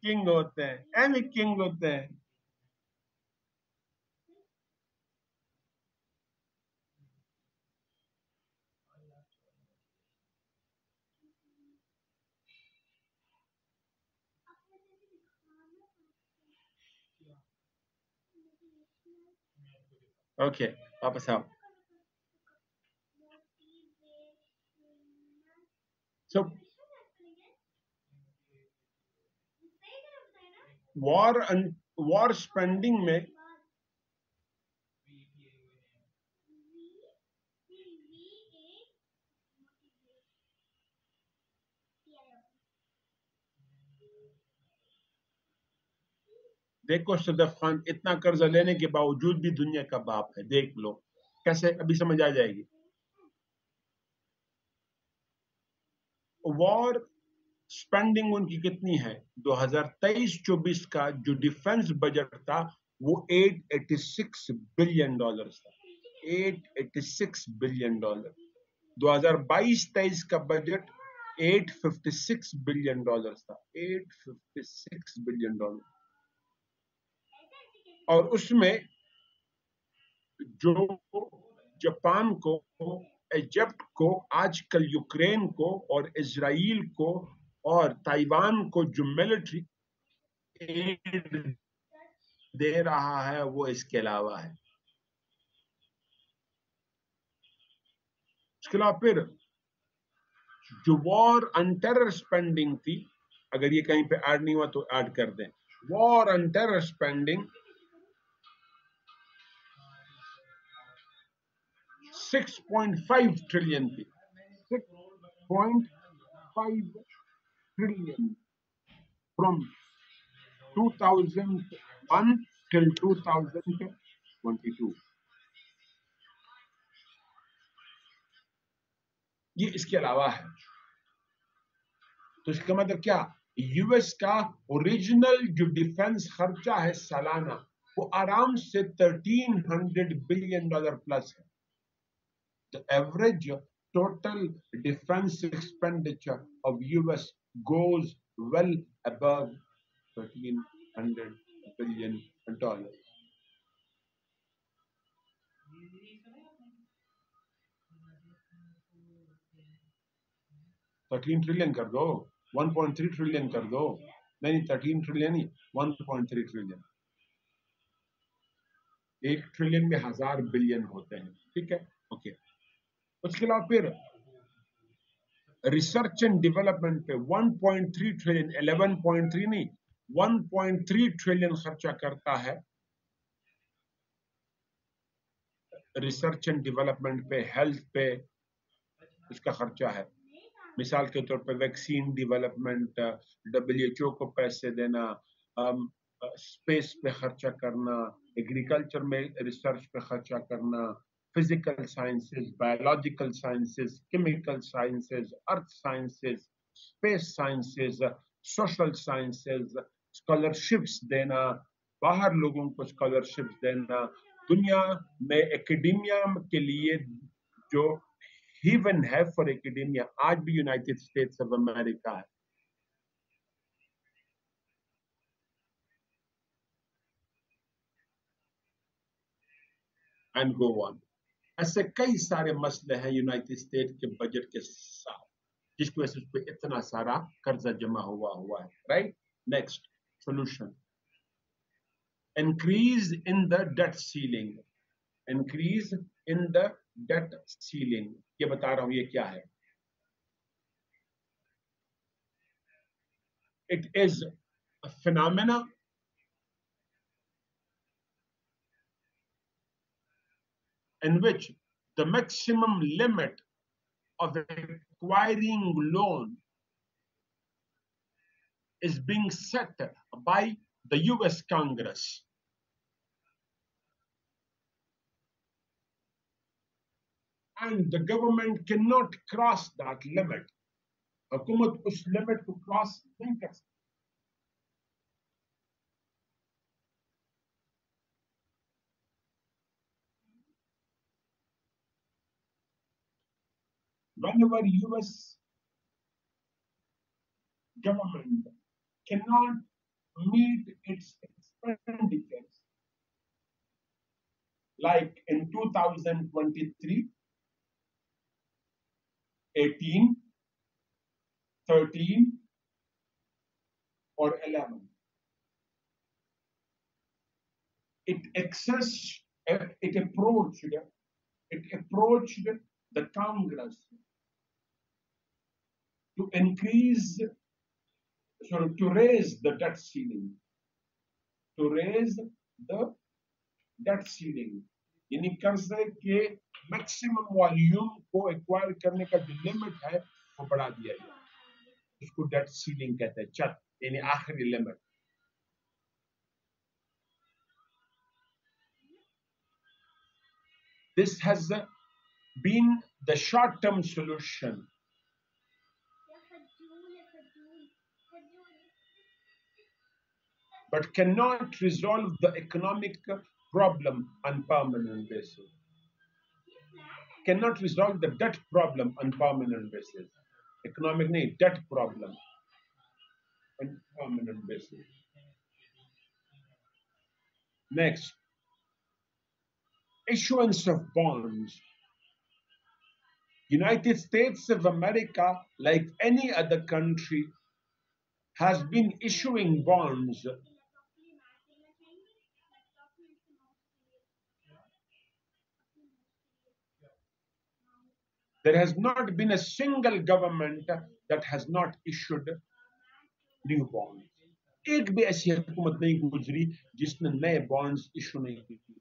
किंग होते हैं, एमी किंग होते हैं। ओके, वापस आओ। सो वॉर वॉर स्पेंडिंग में देखो, सदफ खान इतना कर्जा लेने के बावजूद भी दुनिया का बाप है। देख लो कैसे, अभी समझ आ जाएगी। वॉर स्पेंडिंग उनकी कितनी है? 2023-24 का जो डिफेंस बजट था वो $886 बिलियन था। $886 बिलियन। 2022-23 का बजट $856 बिलियन था। $856 बिलियन। और उसमें जो जापान को, इजिप्ट को, आजकल यूक्रेन को और इजराइल को और ताइवान को जो मिलिट्री एड दे रहा है वो इसके अलावा है। इसके अलावा फिर जो वॉर ऑन टेरर स्पेंडिंग थी, अगर ये कहीं पे ऐड नहीं हुआ तो ऐड कर दें। War on terror spending 6.5 trillion थी। 6.5 ट्रिलियन फ्रॉम 2001 till 2022। ये इसके अलावा है। तो इसका मतलब क्या? यूएस का ओरिजिनल जो डिफेंस खर्चा है सालाना, वो आराम से $1300 बिलियन प्लस है। The average total defence expenditure of US goes well above $1300 billion. $13 trillion कर दो, 1.3 ट्रिलियन कर दो, नहीं 13 ट्रिलियन ही, 1.3 ट्रिलियन। 1 ट्रिलियन में 1000 बिलियन होते हैं, ठीक है, ओके। उसके अलावा फिर रिसर्च एंड डेवलपमेंट पे 1.3 ट्रिलियन, 11.3 नहीं, 1.3 ट्रिलियन खर्चा करता है रिसर्च एंड डेवलपमेंट पे, हेल्थ पे इसका खर्चा है। मिसाल के तौर पे वैक्सीन डेवलपमेंट, WHO को पैसे देना, स्पेस पे खर्चा करना, एग्रीकल्चर में रिसर्च पे खर्चा करना, physical sciences, biological sciences, chemical sciences, अर्थ sciences, space sciences, social sciences, scholarships देना, बाहर लोगों को स्कॉलरशिप्स देना, दुनिया में एकेडेमिया के लिए जो हेवन है फॉर एकेडेमिया आज भी यूनाइटेड स्टेट्स ऑफ अमेरिका है। And go on. ऐसे कई सारे मसले हैं यूनाइटेड स्टेट के बजट के साथ जिसकी वजह से उस पर इतना सारा कर्जा जमा हुआ है, right. Next solution, increase in the date ceiling, increase in the date ceiling, ये बता रहा हूं ये क्या है। It is a phenomena in which the maximum limit of acquiring loan is being set by the US Congress. And the government cannot cross that limit. हुकूमत उस limit को क्रॉस नहीं कर सकती। Whenever US government cannot meet its expenditures, like in 2023, 18, 13, or 11, it approached the Congress to increase, to raise the debt ceiling, यानी कर्जे के maximum volume को एक्वायर करने का जो लिमिट है वो बढ़ा दिया गया, इसको डेट सीलिंग कहते हैं, छत यानी आखिरी limit. This has been the short-term solution. But cannot resolve the economic problem on permanent basis. Cannot resolve the debt problem on permanent basis. Economic नहीं, debt problem on permanent basis. Next, issuance of bonds. United States of America, like any other country, has been issuing bonds. There has not been a single government that has not issued new bonds. एक भी ऐसी हुकूमत नहीं गुजरी जिसने नए bonds issue नहीं किए.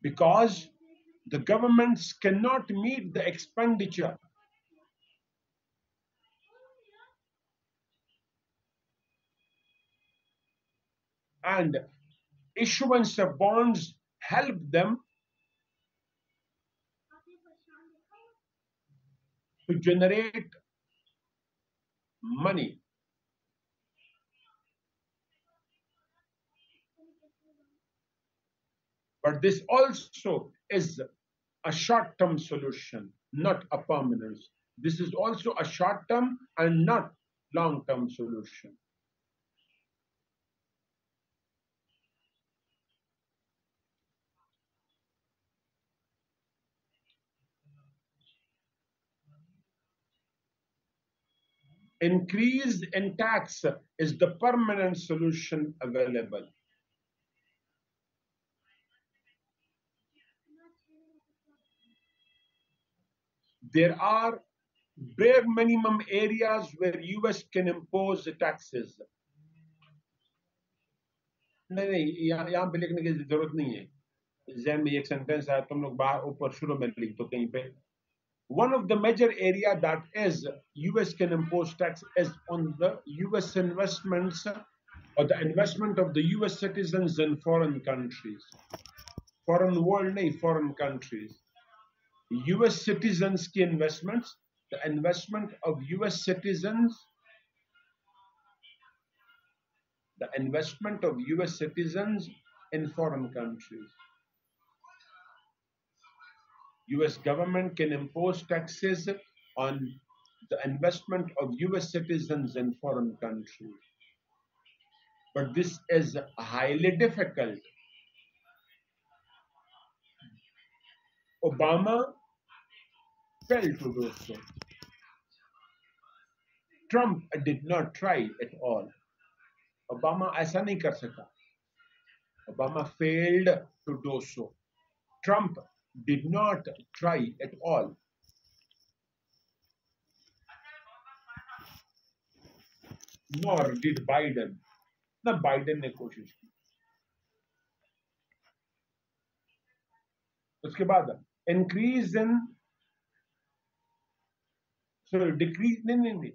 Because the governments cannot meet the expenditure. And issuance of bonds help them to generate money. But this also is a short-term solution, not a permanent. This is also a short-term and not long-term solution. increase in tax is the permanent solution available. There are bare minimum areas where US can impose taxes. नहीं यहाँ पे लिखने की जरूरत नहीं है. जहन में एक सेंटेंस है, तुम लोग बाहर ऊपर शुरू में लिख दो कहीं पे. One of the major area that is US can impose tax is on the US investments or the investment of the US citizens in foreign countries. Foreign world नहीं, foreign countries. US citizens की investments, the investment of US citizens, the investment of US citizens in foreign countries. US government can impose taxes on the investment of US citizens in foreign countries. But this is highly difficult. Obama failed to do so. Trump did not try at all. Obama ऐसा नहीं कर सका. Obama failed to do so. Trump did not try at all. Nor did Biden. ना Biden ने कोशिश की. उसके बाद increase in decrease नहीं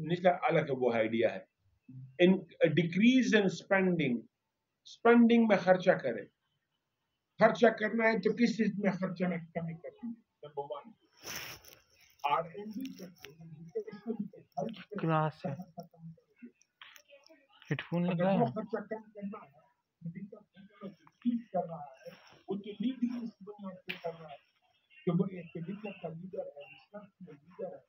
निचला अलग वो आइडिया है. In decrease in spending में खर्चा करे. खर्चा करना है तो किस चीज में खर्चा में कमी करनी है. नंबर 1 R&D क्लास है. हेडफोन लगाया है. खर्चा कम करना है, कर रहा है, वो तो लीडिंग इस दुनिया से कर रहा है कि वो एक लीडर का लीडर है, रिसर्च में लीडर है,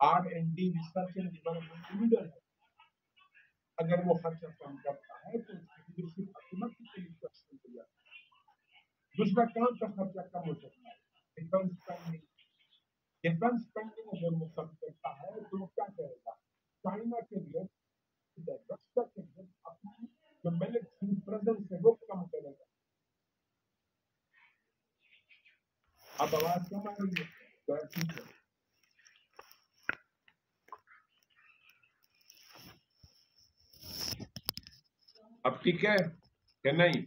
R&D research and development leader है. अगर वो खर्चा कम करता है तो लीडरशिप ऑटोमेटिकली क्वेश्चन हो जाता है. दूसरा काम का खर्चा कम हो सकता है. डिफेंस स्पेंडिंग अगर वो कम करता है तो वो क्या करेगा. चाइना के लिए रक्षा के लिए अपनी जो मिलिट्री प्रेजेंस है वो कम करेगा. अब आवाज कम आ रही है. ठीक है. अब ठीक है कि नहीं.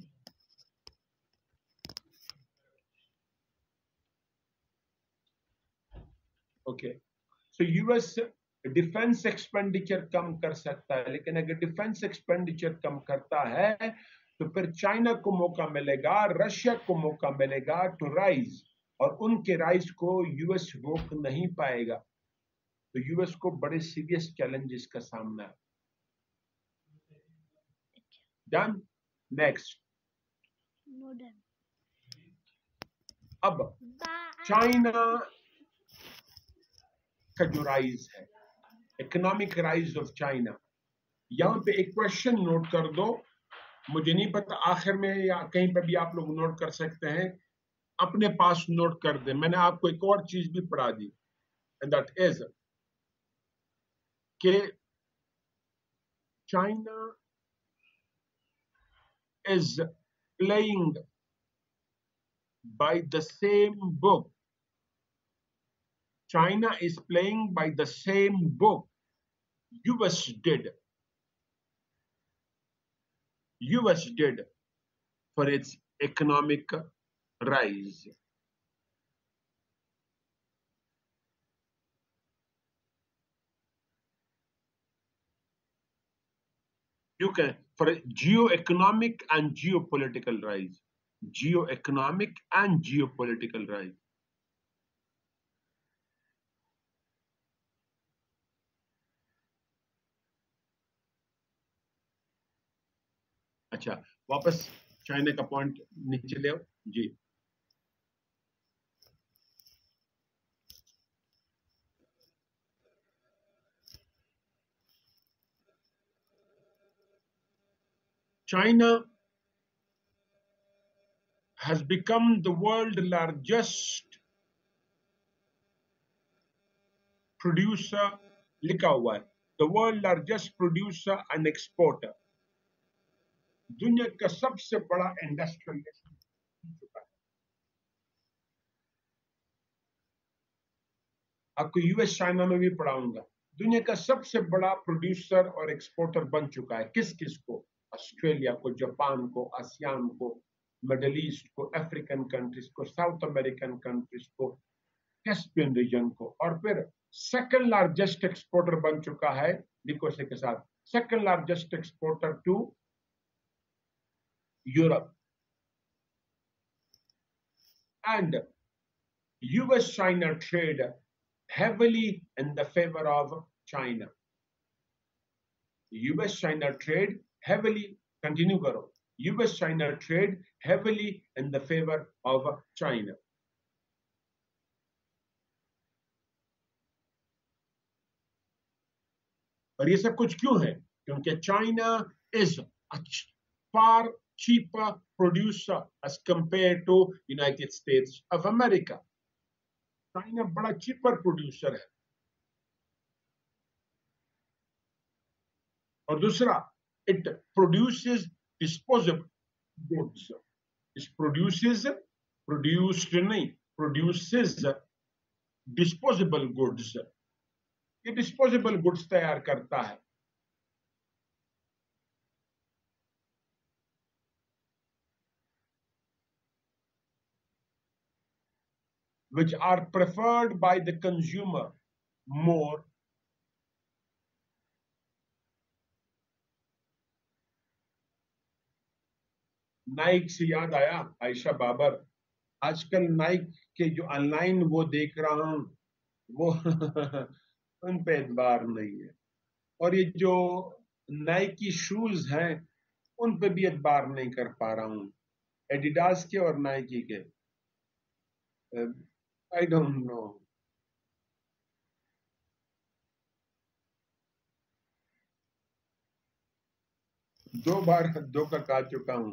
Okay. So US defence expenditure कम कर सकता है, लेकिन अगर डिफेंस एक्सपेंडिचर कम करता है तो फिर चाइना को मौका मिलेगा, रशिया को मौका मिलेगा टू राइज, और उनके राइज को यूएस रोक नहीं पाएगा. तो यूएस को बड़े सीरियस चैलेंजेस का सामना है. डन. नेक्स्ट. अब चाइना का जो राइज है, इकोनॉमिक राइज ऑफ चाइना, यहां पे एक क्वेश्चन नोट कर दो. मुझे नहीं पता आखिर में या कहीं पे भी आप लोग नोट कर सकते हैं, अपने पास नोट कर दे. मैंने आपको एक और चीज भी पढ़ा दी, एंड दैट इज कि China is playing by the same book. China is playing by the same book US did. US did for its economic rise. You can, for geo-economic and geopolitical rise. Geo-economic and geopolitical rise. अच्छा, वापस China का point नीचे ले आओ जी. China has become the world's largest producer लिखा हुआ है the world largest producer and exporter, दुनिया का सबसे बड़ा इंडस्ट्रियलिस्ट बन चुका है। आपको यूएस चाइना में भी पढ़ाऊंगा। दुनिया का सबसे बड़ा प्रोड्यूसर और एक्सपोर्टर बन चुका है। किस किस को? ऑस्ट्रेलिया को, जापान को, आसियान को, मिडल ईस्ट को, अफ्रीकन कंट्रीज को, साउथ अमेरिकन कंट्रीज को, कैस्पियन रीजन को। और फिर सेकंड लार्जेस्ट एक्सपोर्टर बन चुका है, लिखो इसी के साथ, second largest exporter to Europe. And US China trade heavily in the favor of China. US China trade heavily, continue karo, US China trade heavily in the favor of China. और ये सब कुछ क्यों है? क्योंकि China is a far cheaper producer as compared to United States of America. China बड़ा cheaper producer है। और दूसरा, it produces disposable goods. It produces disposable goods. ये डिस्पोजेबल गुड्स तैयार करता है। which are preferred by the consumer more Naik से याद आया, आयशा बाबर, आजकल नाइक के जो ऑनलाइन वो देख रहा हूं, वो उन पे एतबार नहीं है। और ये जो नाइक की शूज हैं, उन पे भी एतबार नहीं कर पा रहा हूं, एडिडास के और नाइकी के। I don't know. दो बार धोखा खा चुका हूं।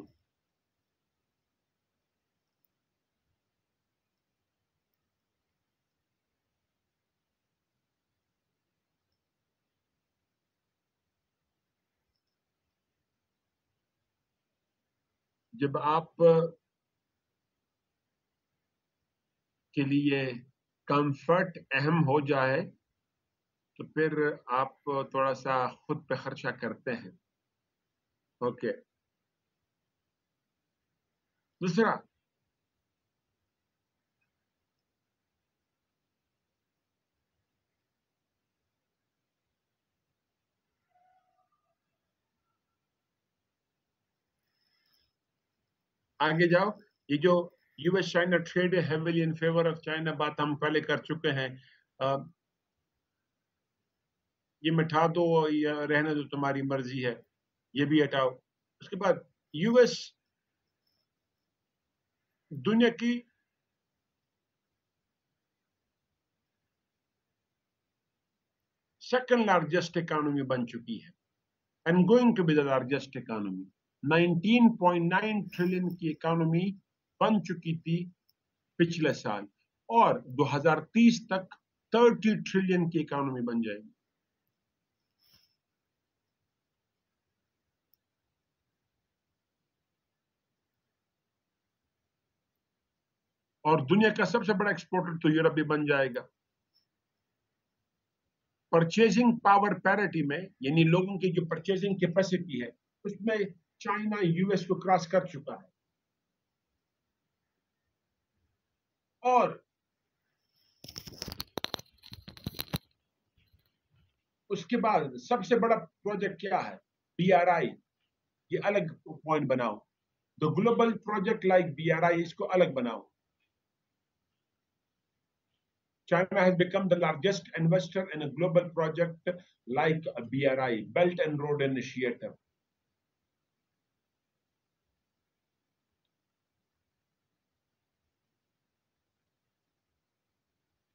जब आप के लिए कंफर्ट अहम हो जाए तो फिर आप थोड़ा सा खुद पे खर्चा करते हैं। ओके। दूसरा, आगे जाओ। ये जो US China trade heavily in favour of China, बात हम पहले कर चुके हैं। ये मिटा दो या रहने दो, तुम्हारी मर्जी है, ये भी हटाओ। उसके बाद यूएस दुनिया की सेकंड लार्जेस्ट इकोनॉमी बन चुकी है and going to be the largest economy. 19.9 trillion की इकोनॉमी बन चुकी थी पिछले साल, और 2030 तक 30 ट्रिलियन की इकोनॉमी बन जाएगी। और दुनिया का सबसे बड़ा एक्सपोर्टर तो यूरोप भी बन जाएगा। परचेजिंग पावर पैरिटी में, यानी लोगों की जो परचेजिंग कैपेसिटी है, उसमें चाइना यूएस को क्रॉस कर चुका है। और उसके बाद सबसे बड़ा प्रोजेक्ट क्या है? बीआरआई। ये अलग पॉइंट बनाओ, the global project like BRI, इसको अलग बनाओ। China has become the largest investor in a global project like BRI, Belt and Road Initiative.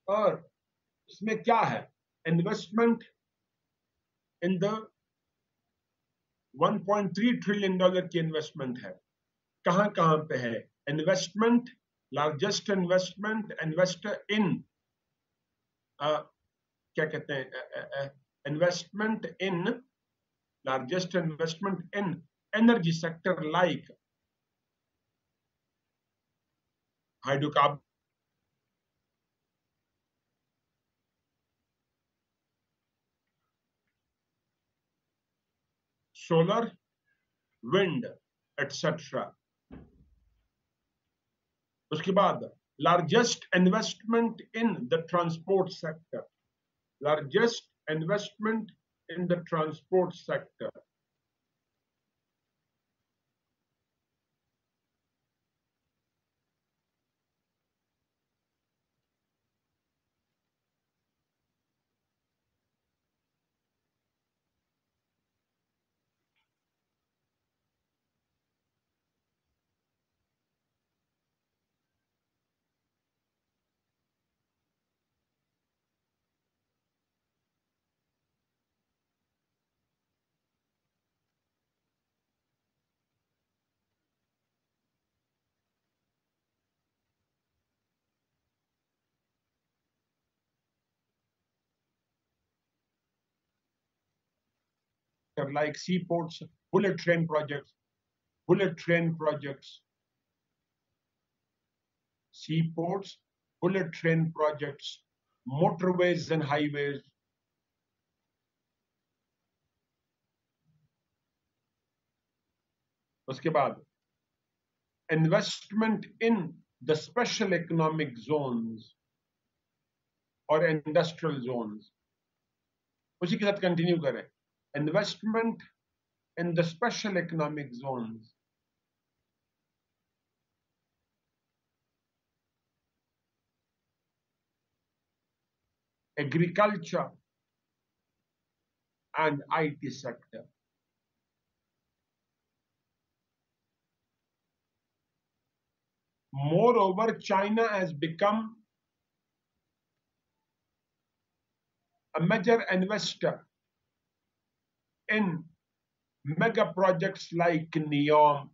और इसमें क्या है? Investment in the 1.3 trillion dollar की इन्वेस्टमेंट है। कहां कहां पे है investment? Largest investment investor in क्या कहते हैं, इन्वेस्टमेंट इन, लार्जेस्ट इन्वेस्टमेंट इन energy sector like hydrocarbon, solar, wind etcetera. उसके बाद largest investment in the transport sector, largest investment in the transport sector, like seaports, bullet train projects, bullet train projects, seaports, bullet train projects, motorways and highways. उसके बाद investment in the special economic zones or industrial zones. उसी के साथ continue करें, investment in the special economic zones, agriculture and IT sector. Moreover, China has become a major investor in mega projects like NEOM,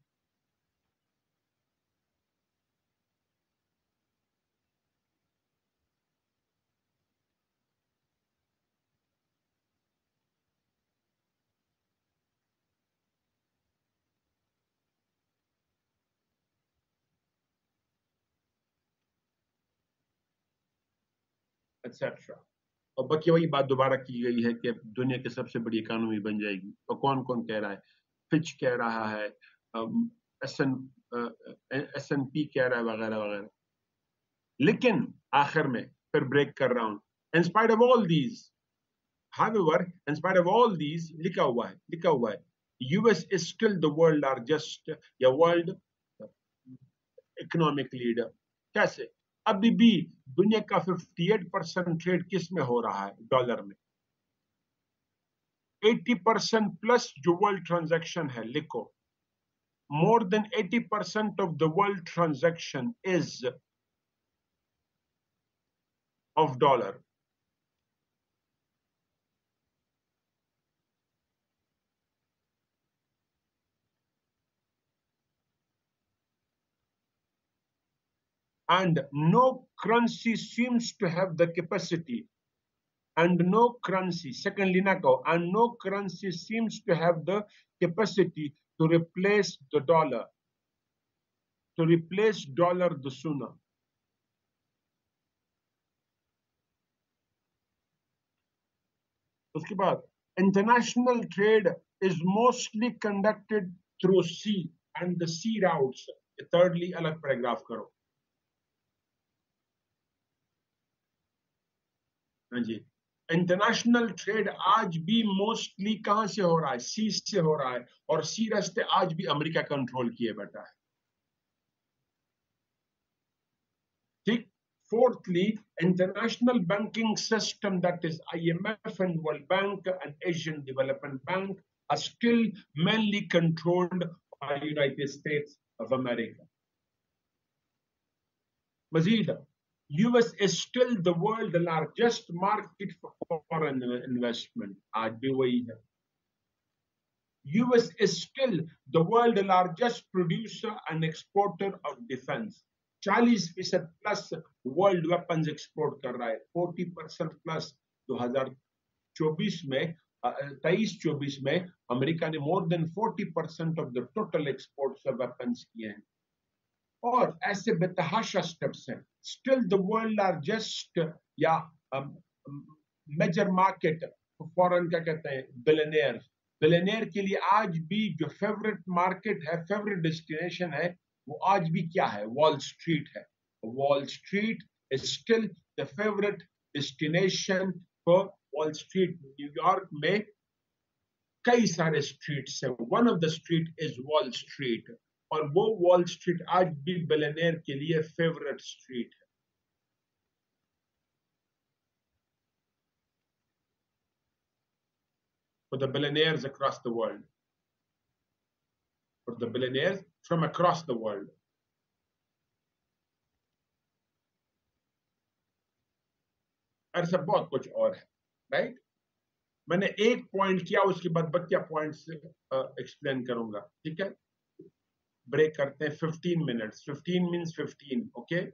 etc. और बाकी वही बात दोबारा की गई है कि दुनिया की सबसे बड़ी इकोनॉमी बन जाएगी। तो कौन कौन कह रहा है? फिच कह रहा है, S&P कह रहा है, वगैरह वगैरह। लेकिन आखिर में फिर ब्रेक कर रहा हूं, in spite of all these, however, in spite of all these, लिखा हुआ है US is still the world largest या world economic leader। कैसे? अभी भी दुनिया का 58% ट्रेड किस में हो रहा है? डॉलर में। 80% प्लस जो वर्ल्ड ट्रांजैक्शन है, लिखो, more than 80% of the world transaction is of dollar. And no currency seems to have the capacity, and no currency, secondly, and no currency seems to have the capacity to replace the dollar, the sooner. उसके बाद, international trade is mostly conducted through sea and the sea routes. Thirdly, अलग paragraph करो। हाँ जी, international trade आज भी mostly कहां से हो रहा है? सी से हो रहा है, और सी रास्ते आज भी अमेरिका कंट्रोल किए बैठा है। ठीक। Fourthly, international banking system, that is IMF and World Bank and Asian Development Bank, are still mainly controlled by United States of America. Mazid, US is still the world's largest market for foreign investment. आज भी वही है। US is still the world's largest producer and exporter of defense. 40% plus world weapons export कर रहा है, 40% plus 2024 में 23-24 में America ने more than 40% of the total exports of weapons किए हैं और ऐसे बेतहाशा स्टेप्स हैं. स्टिल द वर्ल्ड लार्जेस्ट या मेजर मार्केट फॉरेन क्या कहते हैं बिलियनियर के लिए आज भी जो फेवरेट मार्केट है, फेवरेट डेस्टिनेशन है, वो आज भी क्या है? वॉल स्ट्रीट है. Wall street is still the favourite destination for wall street. New York में कई सारे स्ट्रीट्स हैं. One of the street is wall street और वो वॉल स्ट्रीट आज भी बिलियनियर के लिए फेवरेट स्ट्रीट है. For the billionaires across the world. For the billionaires from across the world. ऐसा बहुत कुछ और है, राइट? मैंने एक पॉइंट किया, उसके बाद बकिया पॉइंट्स एक्सप्लेन करूंगा, ठीक है? ब्रेक करते हैं 15 मिनट्स. 15 means 15, okay?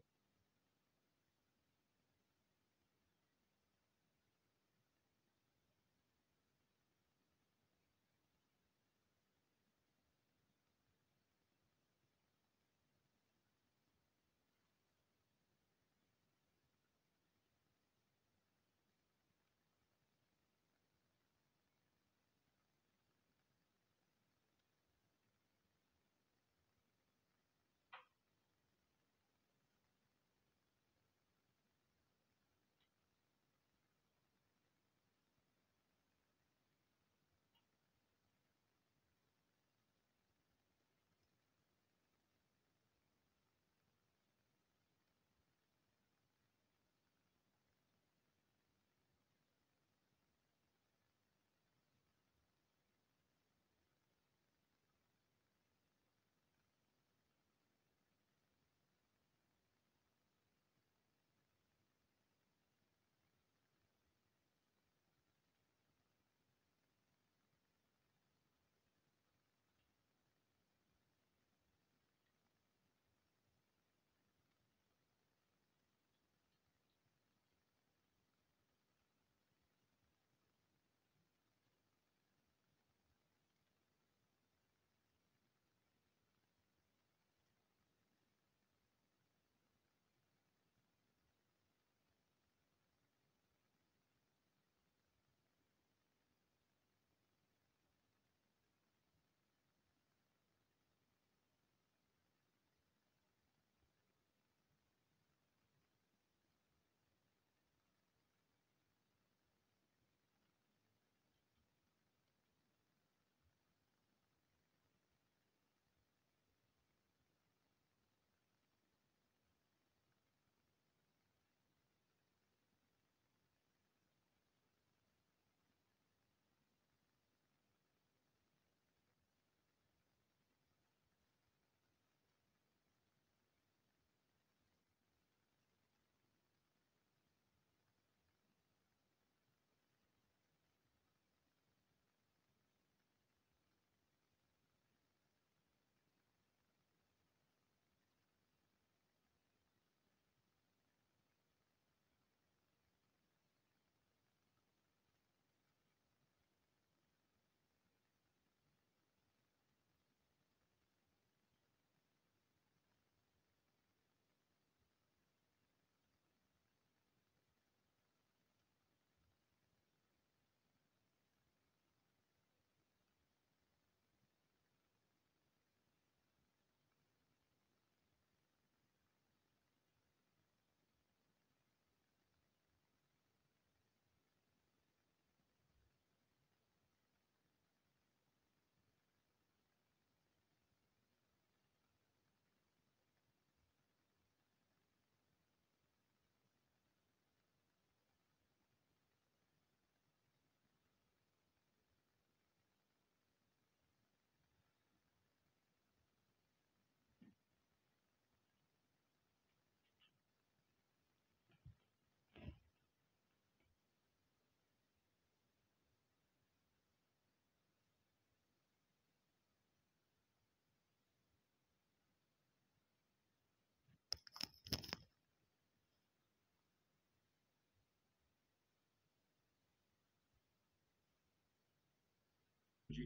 जी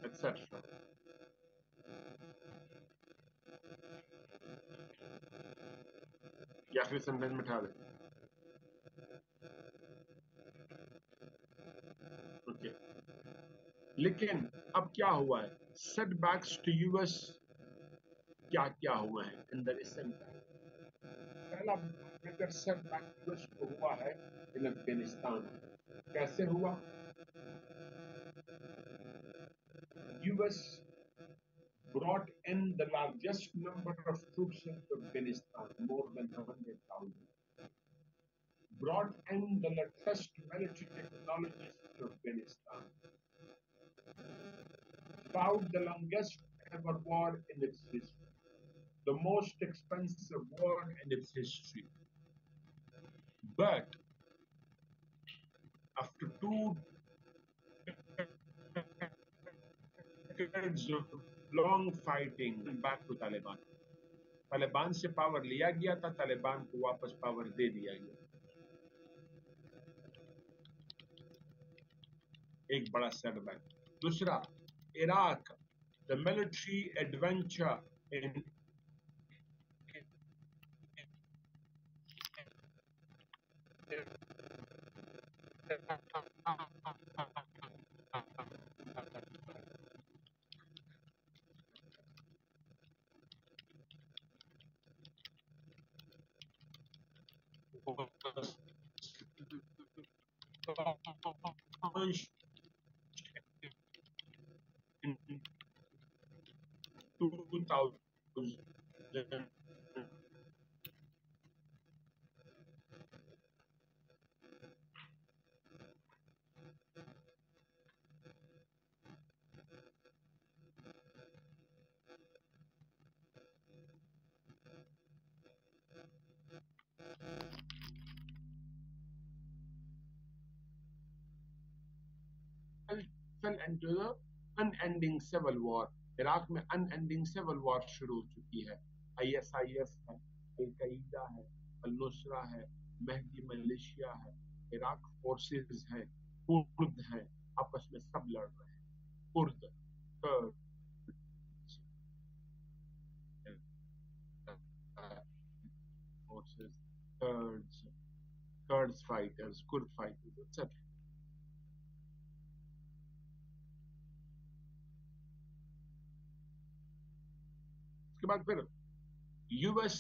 एक्सेट्रा। ये आखिरी सेंटेंस में उठा दे। ओके, लेकिन अब क्या हुआ है, सेटबैक्स टू यूएस क्या क्या हुआ है इन द रिसेंट टाइम। पहला मेजर सेटबैक यूएस को हुआ है इन अफगानिस्तान। कैसे हुआ? US brought in the largest number of troops into Afghanistan, more than 100,000. Brought in the latest military technologies to Afghanistan. Fought the longest ever war in its history, the most expensive war in its history. But after 2 decades of long fighting, back to Taliban. Taliban से power लिया गया था, तालिबान को वापस power दे दिया गया। एक बड़ा सेटबैक। दूसरा, Iraq, the military adventure in in 2000 fell into the unending civil war। Iraq में अनएंडिंग सिविल वॉर शुरू हो चुकी है। आईएसआईएस है, अलकायदा है, अल-नुसरा है, महदी मलेशिया है, इराक फोर्सेस है, कुर्द है, आपस में सब लड़ रहे हैं। Kurd, Kurd, forces, Kurds fighters, Kurd fighters, etc. उसके बाद फिर US,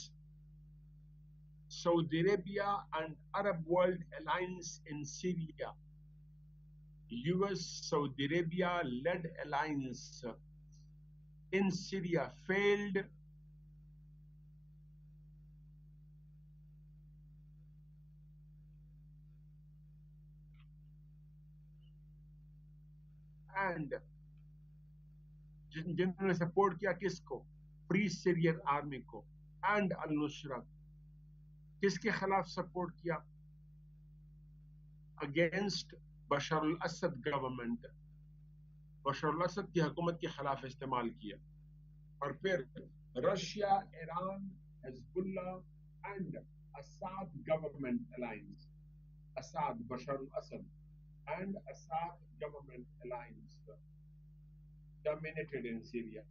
Saudi Arabia and Arab World Alliance in Syria. US Saudi Arabia led alliance in Syria failed and जिन्होंने सपोर्ट किया किसको? फ्री सीरियन आर्मी को एंड अल-नुसरा। किसके खिलाफ support किया? अगेंस्ट बशर अल-असद गवर्नमेंट, बशर अल-असद की हुकूमत के खिलाफ इस्तेमाल किया। और फिर Russia, Iran, Hezbollah and Assad government alliance, Assad, Bashar al-Assad and Assad government alliance dominated in Syria.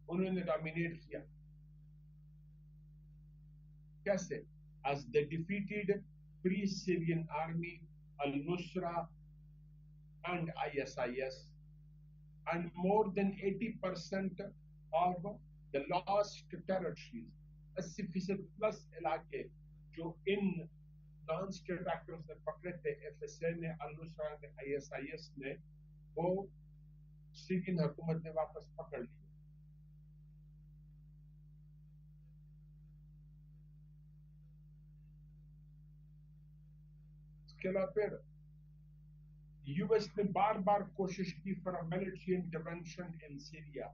उन्होंने dominate किया कैसे? As they defeated Free Syrian Army, Al-Nusra and ISIS, and more than 80% of the lost territories, 80% plus इलाके जो in non state actors ने पकड़े थे, FSA ने, अल-नुसरा ने, आईएसआईएस ने, वो सीरियन हुकूमत ने वापस पकड़ ली। इसके अलावा फिर यूएस ने बार बार कोशिश की for a military intervention in Syria.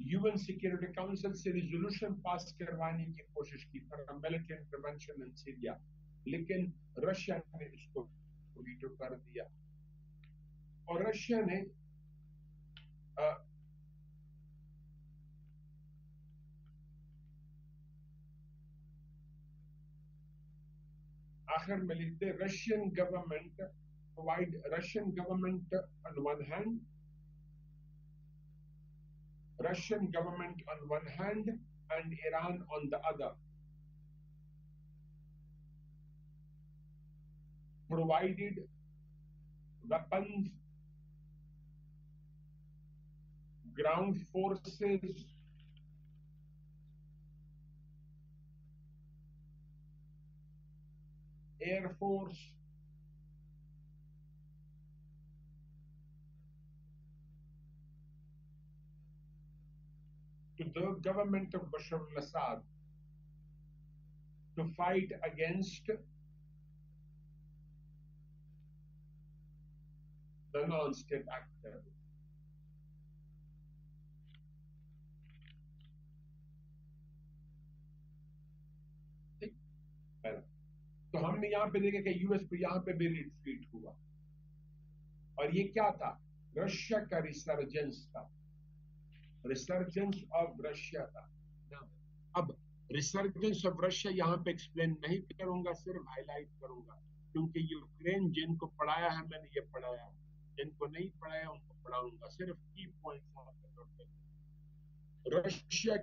UN security council से रिजोल्यूशन पास करवाने की कोशिश की for a military intervention in Syria, लेकिन रशिया ने इसको वीटो कर दिया। और रशिया ने आखिर में लिखते Russian government on one hand, Russian government on one hand and Iran on the other provided weapons, ground forces, air force, to the government of Bashar al-Assad to fight against the non-state actor. तो हमने यहां पे देखा कि US को यहां पे भी रिट्रीट हुआ, और ये क्या था? रशिया का रिसर्जेंस था, रिसर्जेंस ऑफ रशिया था ना। अब रिसर्जेंस ऑफ रशिया यहां पे एक्सप्लेन नहीं करूंगा, सिर्फ हाईलाइट करूंगा, क्योंकि यूक्रेन जिनको पढ़ाया है मैंने ये पढ़ाया है, जिनको नहीं पढ़ाया उनको पढ़ाऊंगा, सिर्फ की पॉइंट्स वहां पे नोट करते। रशिया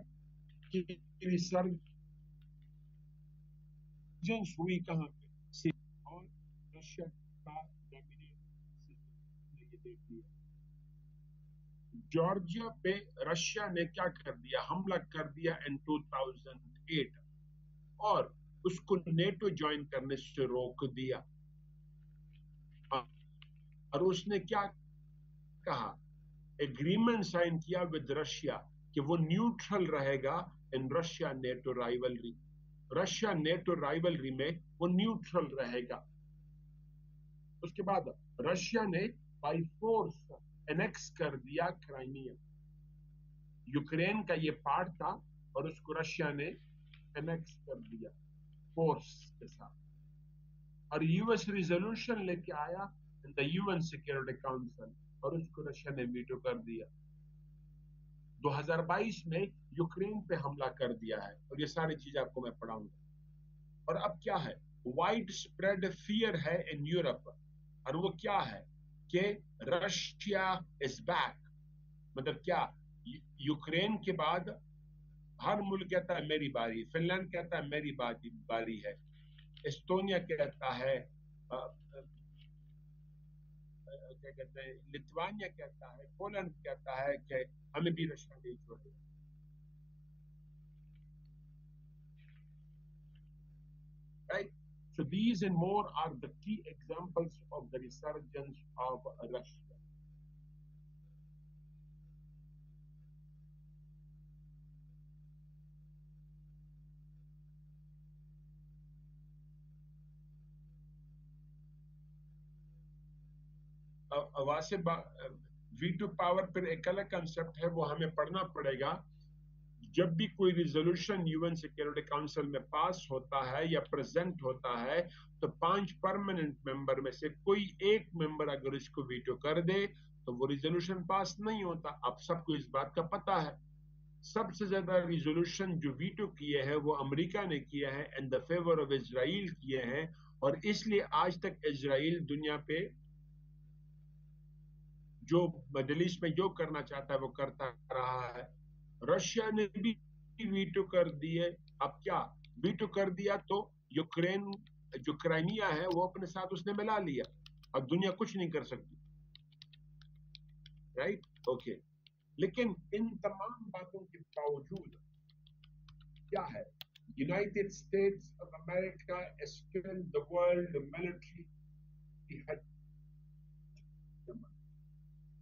की रिसर्जेंस हुई कहां पे? और रशिया का ये देख लिया, जॉर्जिया पे रशिया ने क्या कर दिया? हमला कर दिया इन 2008, और उसको नेटो ज्वाइन करने से रोक दिया। और उसने क्या कहा? एग्रीमेंट साइन किया विद रशिया कि वो न्यूट्रल रहेगा in Russia NATO rivalry, Russia NATO rivalry में वो न्यूट्रल रहेगा। उसके बाद रशिया ने बाय फोर्स एनेक्स कर दिया क्राइमिया, यूक्रेन का ये पार्ट था और उसको रशिया ने एनेक्स कर दिया फोर्स के साथ, और यूएस रिजोल्यूशन लेके आया in the UN security council और उसको रशिया ने वीटो कर दिया। 2022 में यूक्रेन पे हमला कर दिया है, और ये सारी चीज आपको मैं पढ़ाऊंगा। और अब क्या है? वाइड स्प्रेड फियर है इन यूरोप, और वो क्या है कि रशिया इज बैक। मतलब क्या? यूक्रेन के बाद हर मुल्क कहता है मेरी बारी, फिनलैंड कहता है मेरी बारी है, एस्टोनिया कहता है, क्या कहते हैं, लिथुआनिया कहता है, पोलैंड कहता है कि हमें भी रशिया नहीं छोड़ेगा। Right? So these and more are the key examples of the resurgence of Russia. वासे वीटो पावर पर एक अलग कंसेप्ट है, वो हमें पढ़ना पड़ेगा। जब भी कोई रिजोल्यूशन यूएन सिक्योरिटी काउंसिल में पास होता है या प्रेजेंट होता है, तो 5 परमानेंट मेंबर में से कोई एक मेंबर अगर इसको वीटो कर दे तो वो रिजोल्यूशन पास नहीं होता। आप सबको इस बात का पता है। सबसे ज्यादा रिजोल्यूशन जो वीटो किए हैं वो अमेरिका ने किया है, in the favour of Israel किए हैं, और इसलिए आज तक इजराइल दुनिया पे जो मिडिल ईस्ट में जो करना चाहता है वो करता रहा है। रशिया ने भी वीटो कर दिए। अब क्या वीटो कर दिया तो यूक्रेन जो क्राइमिया है वो अपने साथ उसने मिला लिया, अब दुनिया कुछ नहीं कर सकती। राइट? ओके। लेकिन इन तमाम बातों के बावजूद क्या है? United States of America is still the world military head.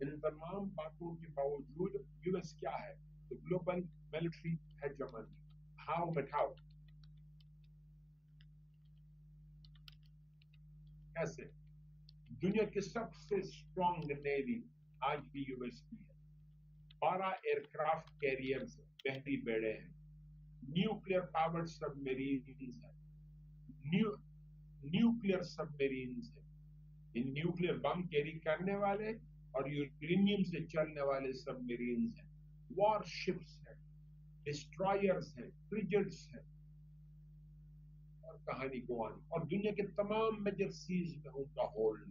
इन तमाम बातों के बावजूद यूएस क्या है? The global military hegemony. How but how? कैसे? दुनिया की सबसे स्ट्रॉन्ग नेवी आज भी यूएस की है। 12 एयरक्राफ्ट कैरियर्स, बहरी बेड़े हैं, न्यूक्लियर पावर्ड सबमरीन्स है, न्यूक्लियर सबमरीन्स है, इन न्यूक्लियर बम कैरी करने वाले और यूरेनियम से चलने वाले सबमरीन्स हैं, वॉरशिप्स हैं, डिस्ट्रॉयर्स हैं, फ्रिगेट्स हैं, और कहानी को आन, और दुनिया के तमाम मेजर सीज में उनका होल्ड।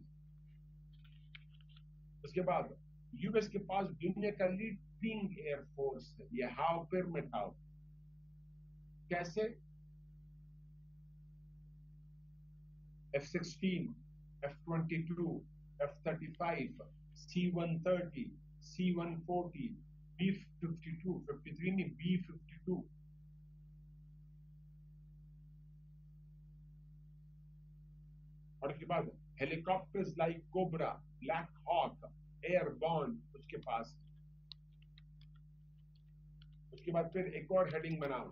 उसके बाद यूएस के पास दुनिया का लीडिंग एयरफोर्स है। ये हाउ पिरामिड हाउ, कैसे? F-16, F-22, F-35, C-130, C-140, B-52, 53 नहीं, B-52, और उसके बाद helicopters like Cobra, Black Hawk, airborne उसके पास। उसके बाद फिर एक और हेडिंग बनाओ,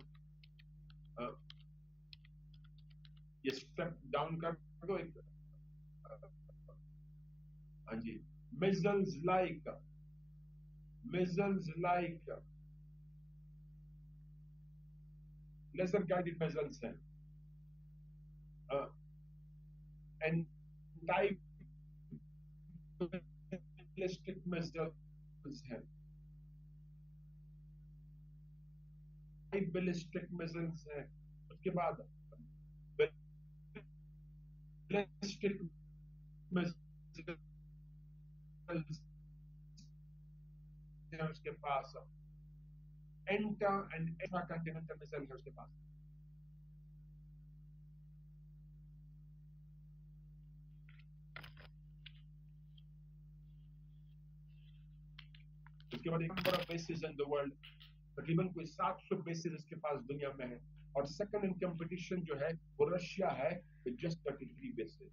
ये स्टेप डाउन कर दो एक, हाँ जी, missiles like laser guided missiles हैं, एंटी बैलिस्टिक मिसाइल्स हैं, बैलिस्टिक मिसाइल्स हैं। उसके बाद बैलिस्टिक मिसाइल्स है उसके पास, inter and intra continental missile है उसके पास। उसके बाद एक number of bases in the world, तकरीबन कोई 700 बेसिस इसके पास दुनिया में है, और सेकंड इन कंपटीशन जो है वो रशिया है विद जस्ट 33 बेसिस।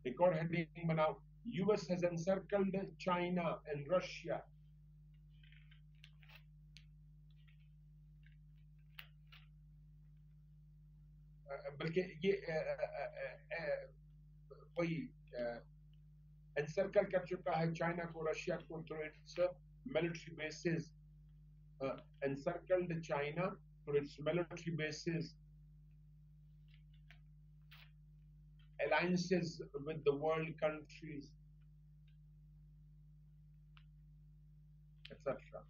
एक और हेडिंग बनाओ, US has encircled China and Russia, बल्कि ये कोई एनसर्कल कर चुका है चाइना को, रशिया को, through it's military bases, encircled China through its military bases, alliances with the world countries, etc.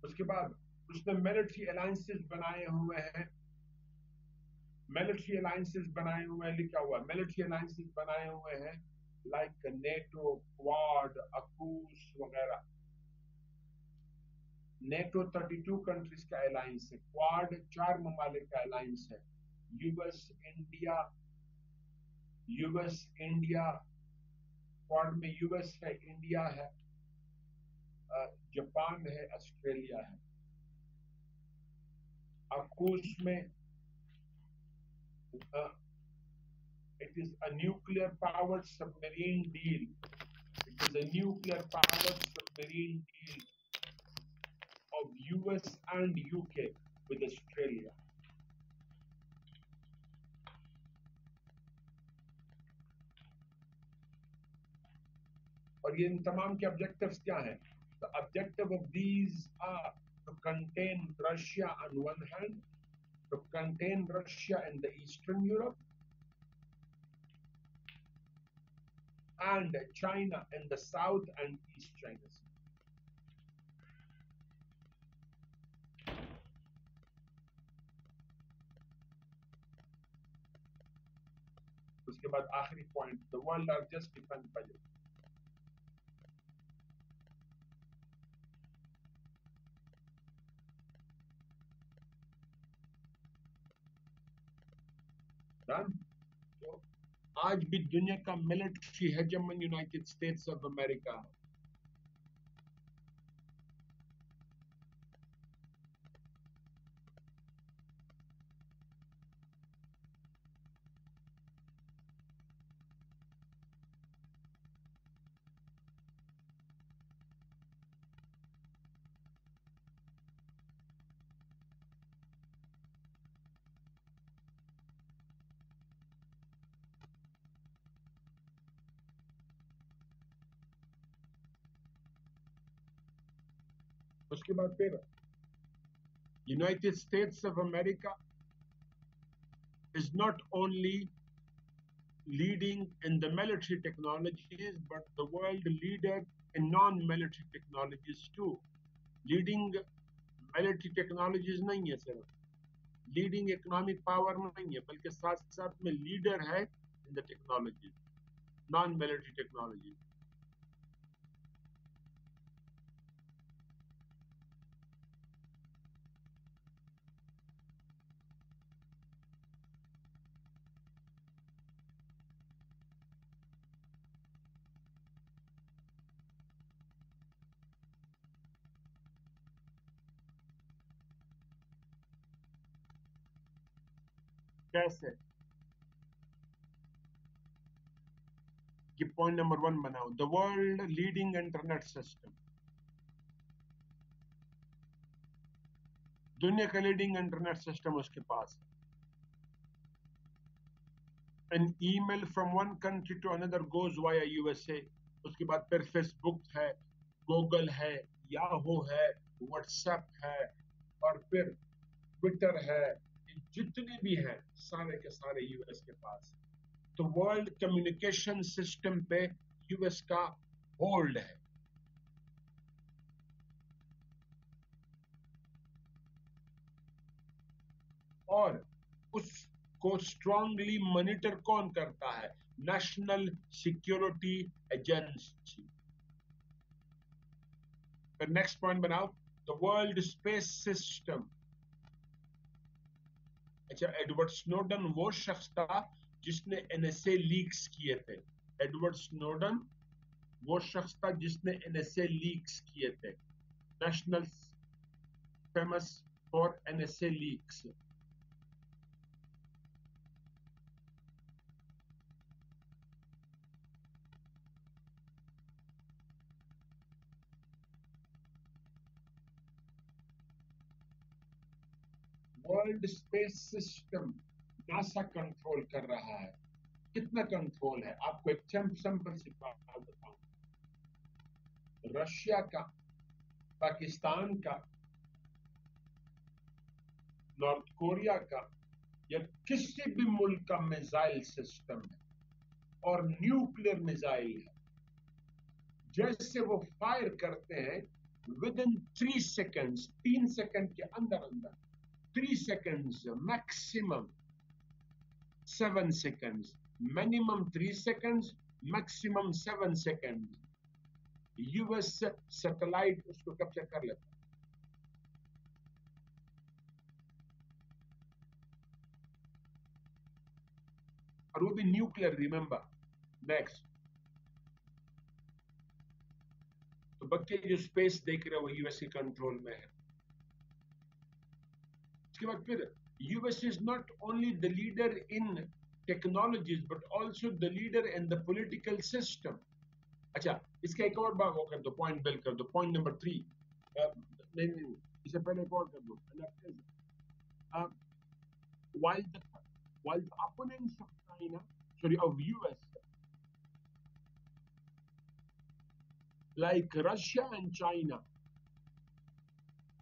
उसके बाद उसने मिलिट्री अलायंसेस बनाए हुए हैं, मिलिट्री अलायंसेस बनाए हुए हैं, लिखा हुआ मिलिट्री अलायंसेस बनाए हुए हैं लाइक नेटो, क्वाड, अकूस वगैरह। नेटो 32 कंट्रीज का अलायंस है, क्वाड 4 ममालिक का अलायंस है, यूएस इंडिया, क्वाड में यूएस है, इंडिया है, जापान है, ऑस्ट्रेलिया है। अकूस में it is a nuclear powered submarine deal. It is a nuclear powered submarine deal of US and UK with Australia. और ये इन तमाम के ऑब्जेक्टिव्स क्या हैं? The objective of these are to contain Russia on one hand, to contain Russia in the Eastern Europe, and China in the South and East China Sea. उसके बाद आखिरी point, the world largest defense budget. Done? तो आज भी दुनिया का military hegemon United States of America. उसके बाद फिर United States of America is not only leading in the military technologies, but the world leader in non-military technologies too, leading military technologies नहीं है, सिर्फ लीडिंग इकोनॉमिक पावर नहीं है, बल्कि साथ साथ में लीडर है in the technology, non military technology. कैसे? कि पॉइंट नंबर 1 बनाओ, the world leading internet system, दुनिया का लीडिंग इंटरनेट सिस्टम उसके पास है। An email from one country to another goes via USA. उसके बाद फिर फेसबुक है, गूगल है, याहू है, व्हाट्सएप है, और फिर ट्विटर है, जितने भी हैं सारे के सारे यूएस के पास। तो वर्ल्ड कम्युनिकेशन सिस्टम पे यूएस का होल्ड है। और उसको स्ट्रांगली मॉनिटर कौन करता है? National security agency. फिर नेक्स्ट पॉइंट बनाओ, द वर्ल्ड स्पेस सिस्टम। अच्छा, एडवर्ड स्नोडन वो शख्स था जिसने एनएसए लीक्स किए थे। एडवर्ड स्नोडन वो शख्स था जिसने एनएसए लीक्स किए थे। National famous for NSA leaks. World space system NASA control कर रहा है। कितना कंट्रोल है? आपको एक सिंपल सी बात बताऊं, रशिया का, पाकिस्तान का, नॉर्थ कोरिया का, या किसी भी मुल्क का मिसाइल सिस्टम है और न्यूक्लियर मिसाइल है, जैसे वो फायर करते हैं विद इन 3 सेकेंड्स, 3 सेकेंड के अंदर अंदर, 3 seconds, maximum 7 seconds, minimum 3 seconds, maximum 7 seconds, US satellite उसको कैप्चर कर लेता है। और वो भी न्यूक्लियर, रिमेंबर। नेक्स्ट, तो बच्चे जो स्पेस देख रहे हो यूएस के कंट्रोल में है। उसके बाद फिर US is not only the leader in technologies but also the leader in the political system. अच्छा, इसका एक और बात वो कर दो, पॉइंट बिल्ड कर दो, पॉइंट नंबर 3। नहीं नहीं, इससे पहले एक और कर दो। while the while the opponents of China, sorry, of US, like Russia and China,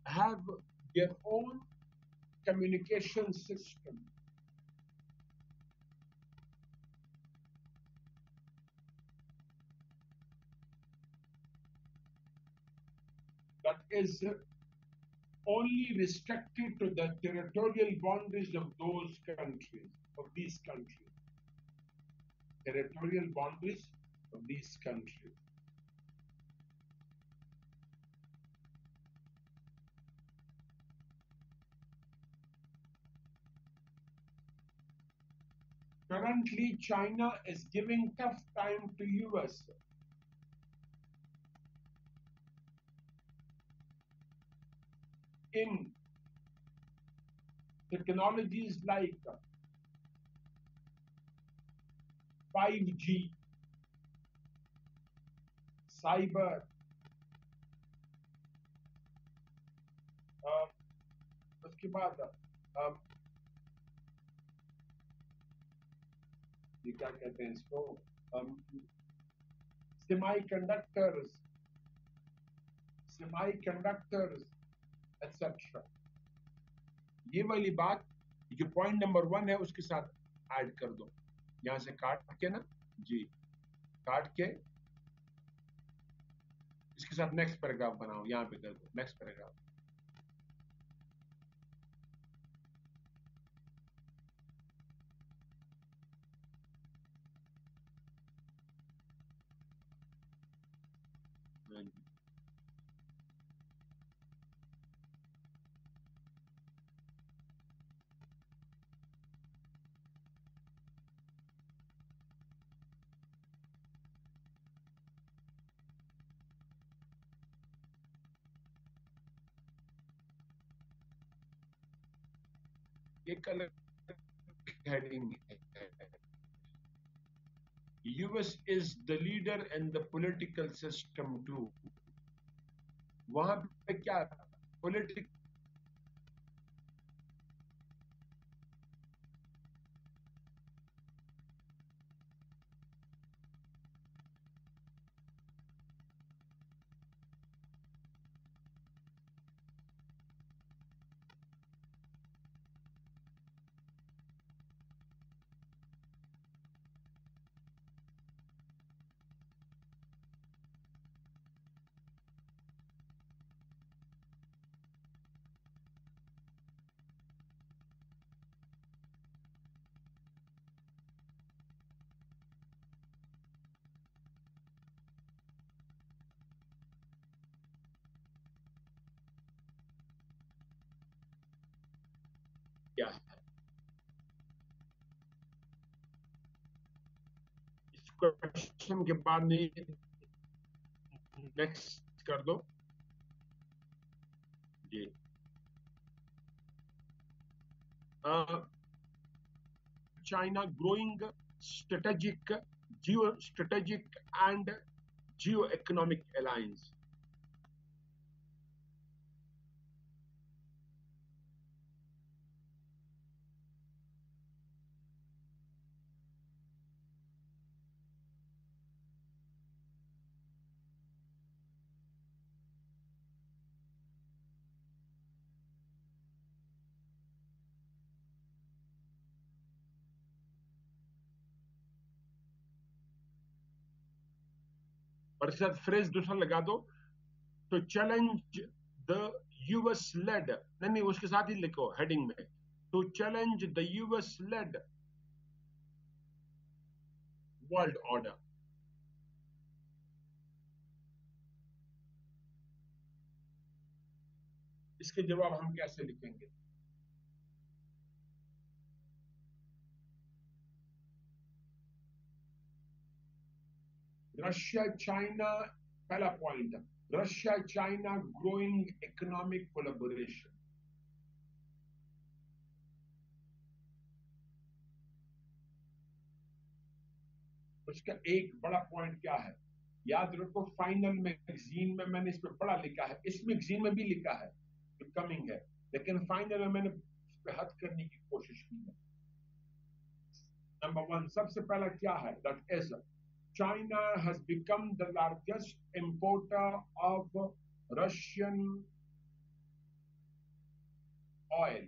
have their own communication system that is only restricted to the territorial boundaries of those countries, of these countries, territorial boundaries of these countries. Currently, China is giving tough time to US in technologies like 5G, cyber, उसके बाद ये क्या कहते हैं इसको, semiconductors, etcetera. ये वाली बात जो पॉइंट नंबर 1 है उसके साथ ऐड कर दो, यहां से काट के ना जी, काट के इसके साथ नेक्स्ट पैराग्राफ बनाओ, यहां पे कर दो नेक्स्ट पैराग्राफ। ये कलर हेडिंग है, US is the leader in the political system too. वहां पे क्या पॉलिटिकल, क्या है इस क्वेश्चन के बाद नहीं, नेक्स्ट कर दो जी। China growing strategic, geo strategic and geo economic alliance. और इसके साथ फ्रेज दूसरा लगा दो, तो चैलेंज द यूएस लेड, नहीं नहीं उसके साथ ही लिखो हेडिंग में, to challenge the US led world order. इसके जवाब हम कैसे लिखेंगे? रशिया चाइना, पहला point, Russia China growing economic collaboration. उसका एक बड़ा पॉइंट क्या है, याद रखो फाइनल मैगजीन में मैंने इस पे बड़ा लिखा है, इस मैगजीन में भी लिखा है जो कमिंग है, लेकिन फाइनल में मैंने इस पे हद करने की कोशिश की है। नंबर वन, सबसे पहला क्या है, that is China has become the largest importer of Russian oil.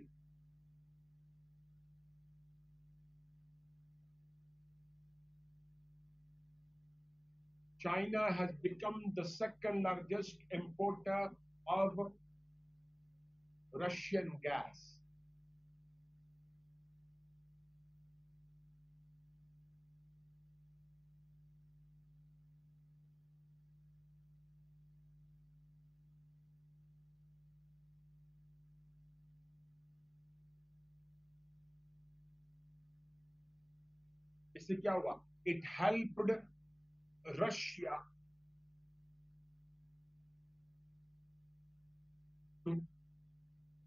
China has become the second largest importer of Russian gas. इससे क्या हुआ? It helped Russia to,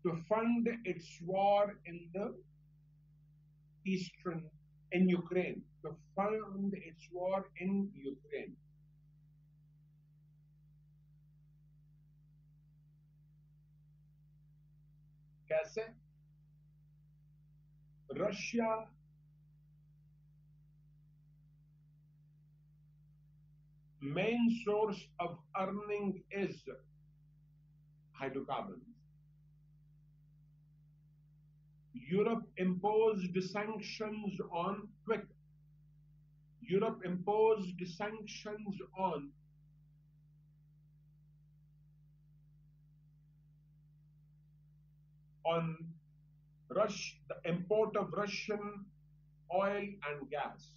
to fund its war in the eastern, in Ukraine, to fund its war in Ukraine. कैसे? Russia main source of earning is hydrocarbons. Europe imposed sanctions on, quick, Europe imposed sanctions on the import of Russian oil and gas.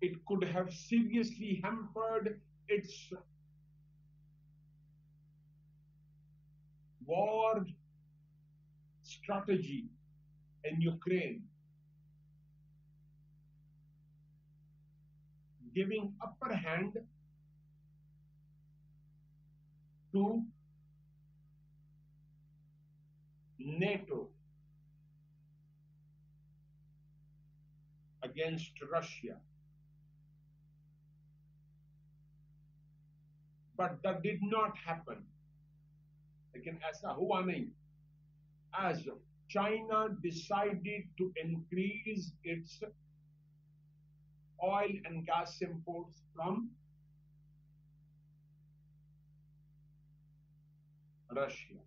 It could have seriously hampered its war strategy in Ukraine. giving upper hand to NATO against Russia. But that did not happen. लेकिन ऐसा हुआ नहीं. As China decided to increase its oil and gas imports from Russia.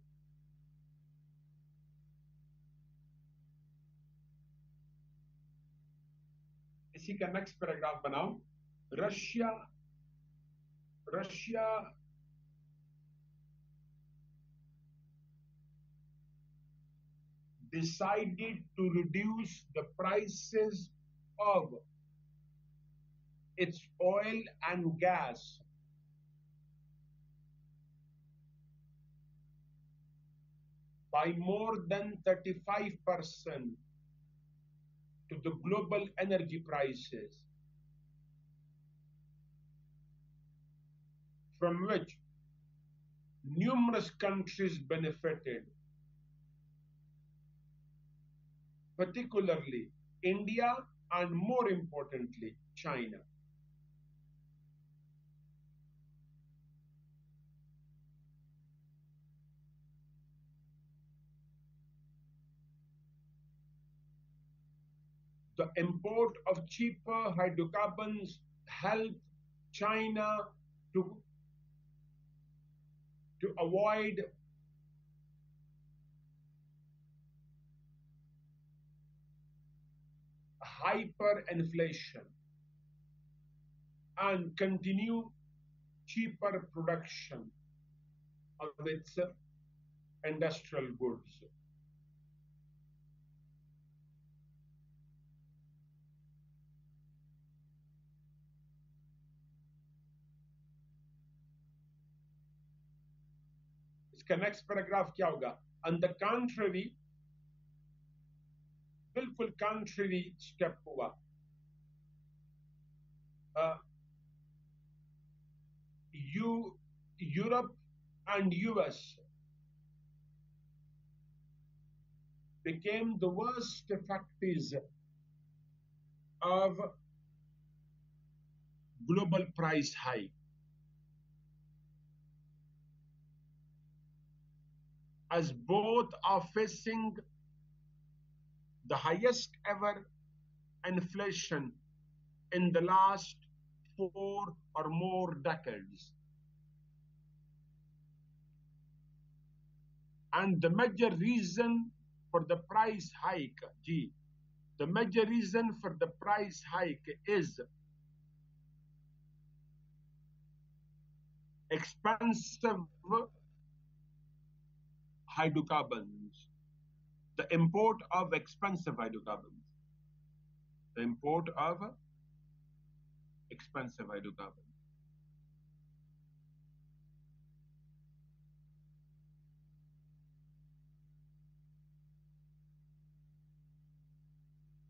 इसी का next paragraph बनाओ. Russia decided to reduce the prices of its oil and gas by more than 35% to the global energy prices, from which numerous countries benefited, particularly India and more importantly, China. The import of cheaper hydrocarbons helped China to avoid hyperinflation and continue cheaper production of its industrial goods. इसका next paragraph क्या होगा? On the contrary, बिल्कुल contrary step हुआ. Europe and US became the worst factors of global price hike. As both are facing the highest ever inflation in the last 4 or more decades. And the major reason for the price hike, the major reason for the price hike is expensive hydrocarbons, the import of expensive hydrocarbons, the import of expensive hydrocarbons.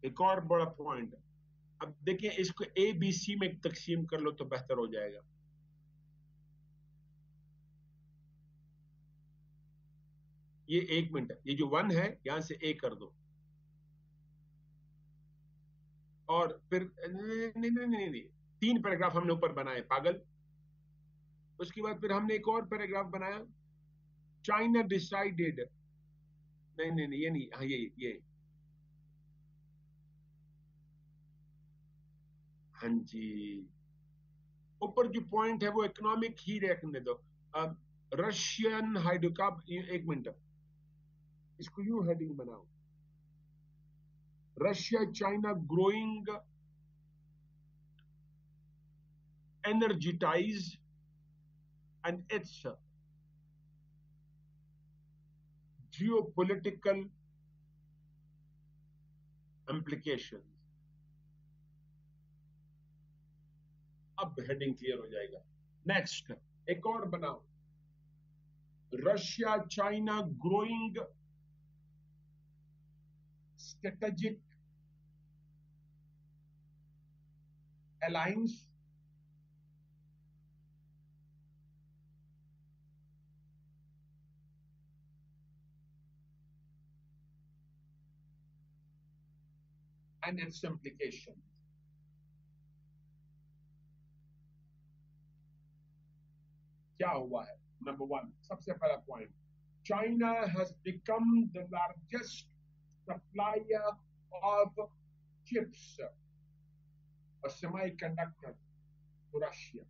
एक और बड़ा point, अब देखिए इसको A B C में तकसीम कर लो तो बेहतर हो जाएगा. ये 1 मिनट, ये जो 1 है यहां से ए कर दो और फिर नहीं 3 पैराग्राफ हमने ऊपर बनाए पागल. उसके बाद फिर हमने एक और पैराग्राफ बनाया. चाइना डिसाइडेड, नहीं ये नहीं, हाँ ये हाँ जी, ऊपर जो पॉइंट है वो इकोनॉमिक ही रखने दो. रशियन हाइड्रोकार्बन, 1 मिनट, इसको यूं हेडिंग बनाओ. Russia China growing energy ties and its geopolitical implications. अब हेडिंग क्लियर हो जाएगा. नेक्स्ट एक और बनाओ. Russia China growing strategic alliance and its implications. क्या हुआ है? Number one, सबसे पहला point, China has become the largest supplier of chips or semiconductors to Russia.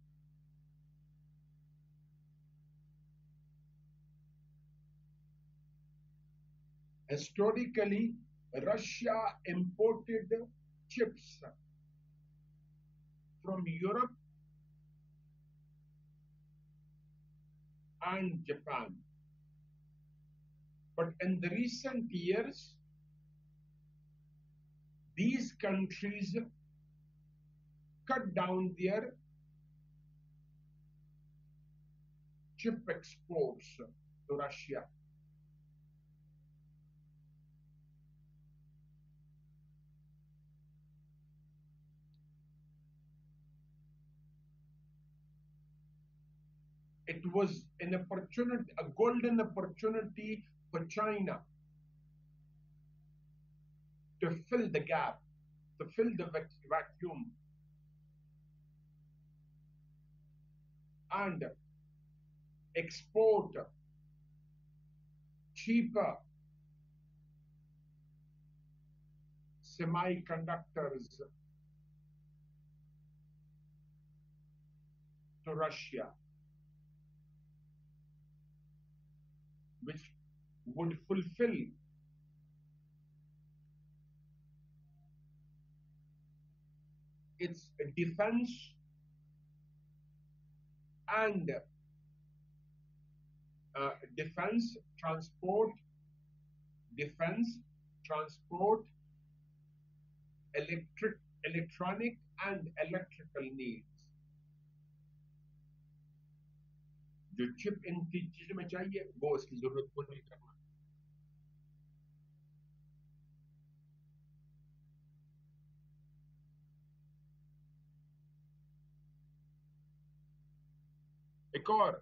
Historically, Russia imported chips from Europe and Japan. But in the recent years, these countries cut down their chip exports to Russia. It was an opportunity, a golden opportunity for China to fill the gap, to fill the vacuum, and export cheaper semiconductors to Russia, which would fulfill its defense and defense, transport, electronic and electrical needs. जो chip इन चीजों में चाहिए वो उसकी जरूरत को नहीं करना. एक और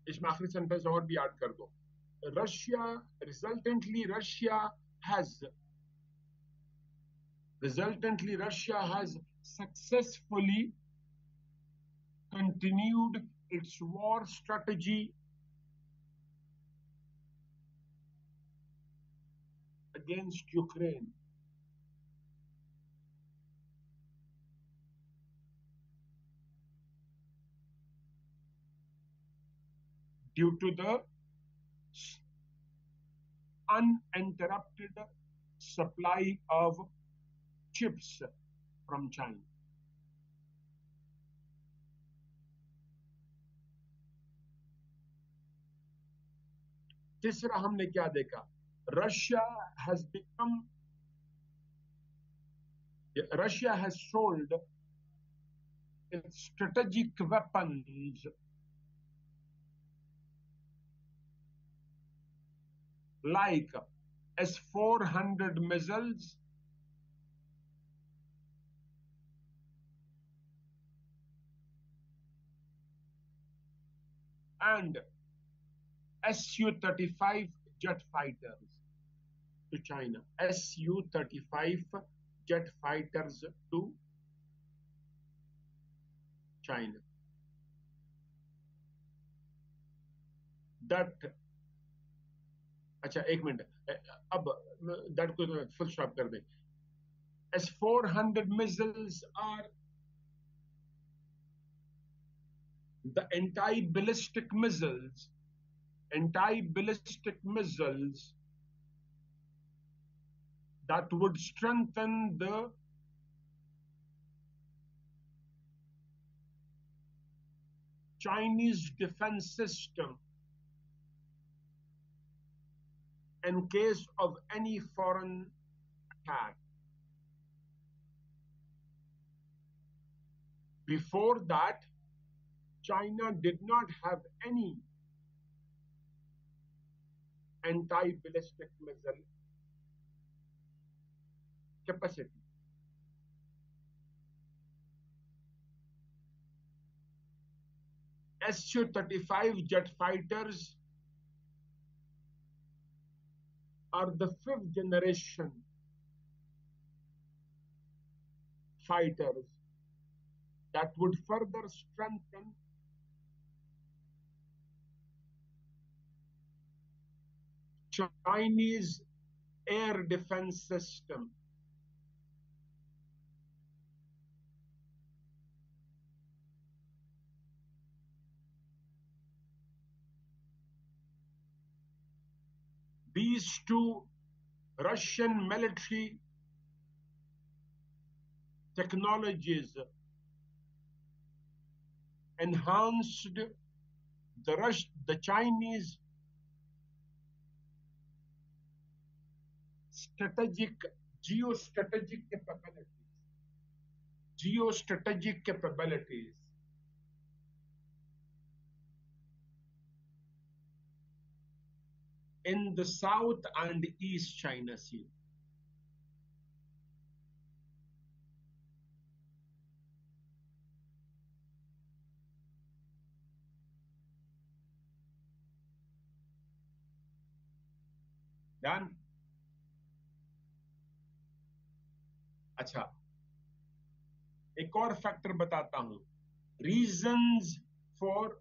इसमें आखिरी सेंटेंस और भी ऐड कर दो. Resultantly, Russia has successfully continued its war strategy against Ukraine. Due to the uninterrupted supply of chips from China. तीसरा हमने क्या देखा? Russia has sold its strategic weapons like S-400 missiles and Su-35 jet fighters to China. Su-35 jet fighters to China. That अच्छा एक minute अब that को full stop कर दे. S-400 missiles are the anti-ballistic missiles that would strengthen the Chinese defense system in case of any foreign attack. Before that, China did not have any anti-ballistic missile capacity. Su-35 jet fighters are the fifth generation fighters that would further strengthen Chinese air defense system. These two Russian military technologies enhanced the Chinese geostrategic capabilities in the South and East China Sea. Done? अच्छा, एक और factor बताता हूं. Reasons for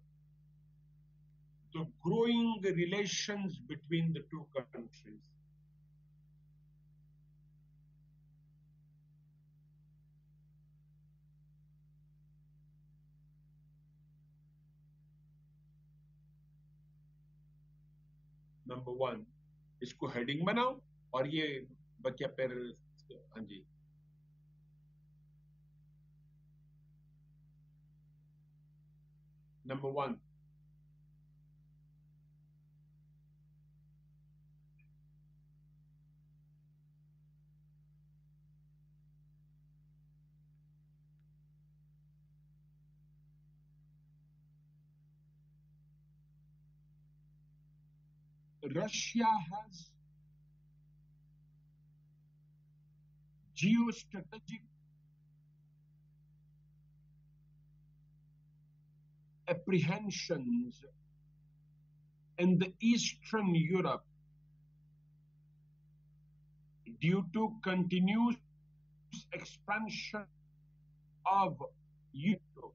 the growing relations between the two countries. Number one, इसको heading बनाओ और ये बच्चा फिर हाँ जी. Number one, Russia has geostrategic apprehensions in the Eastern Europe due to continuous expansion of Europe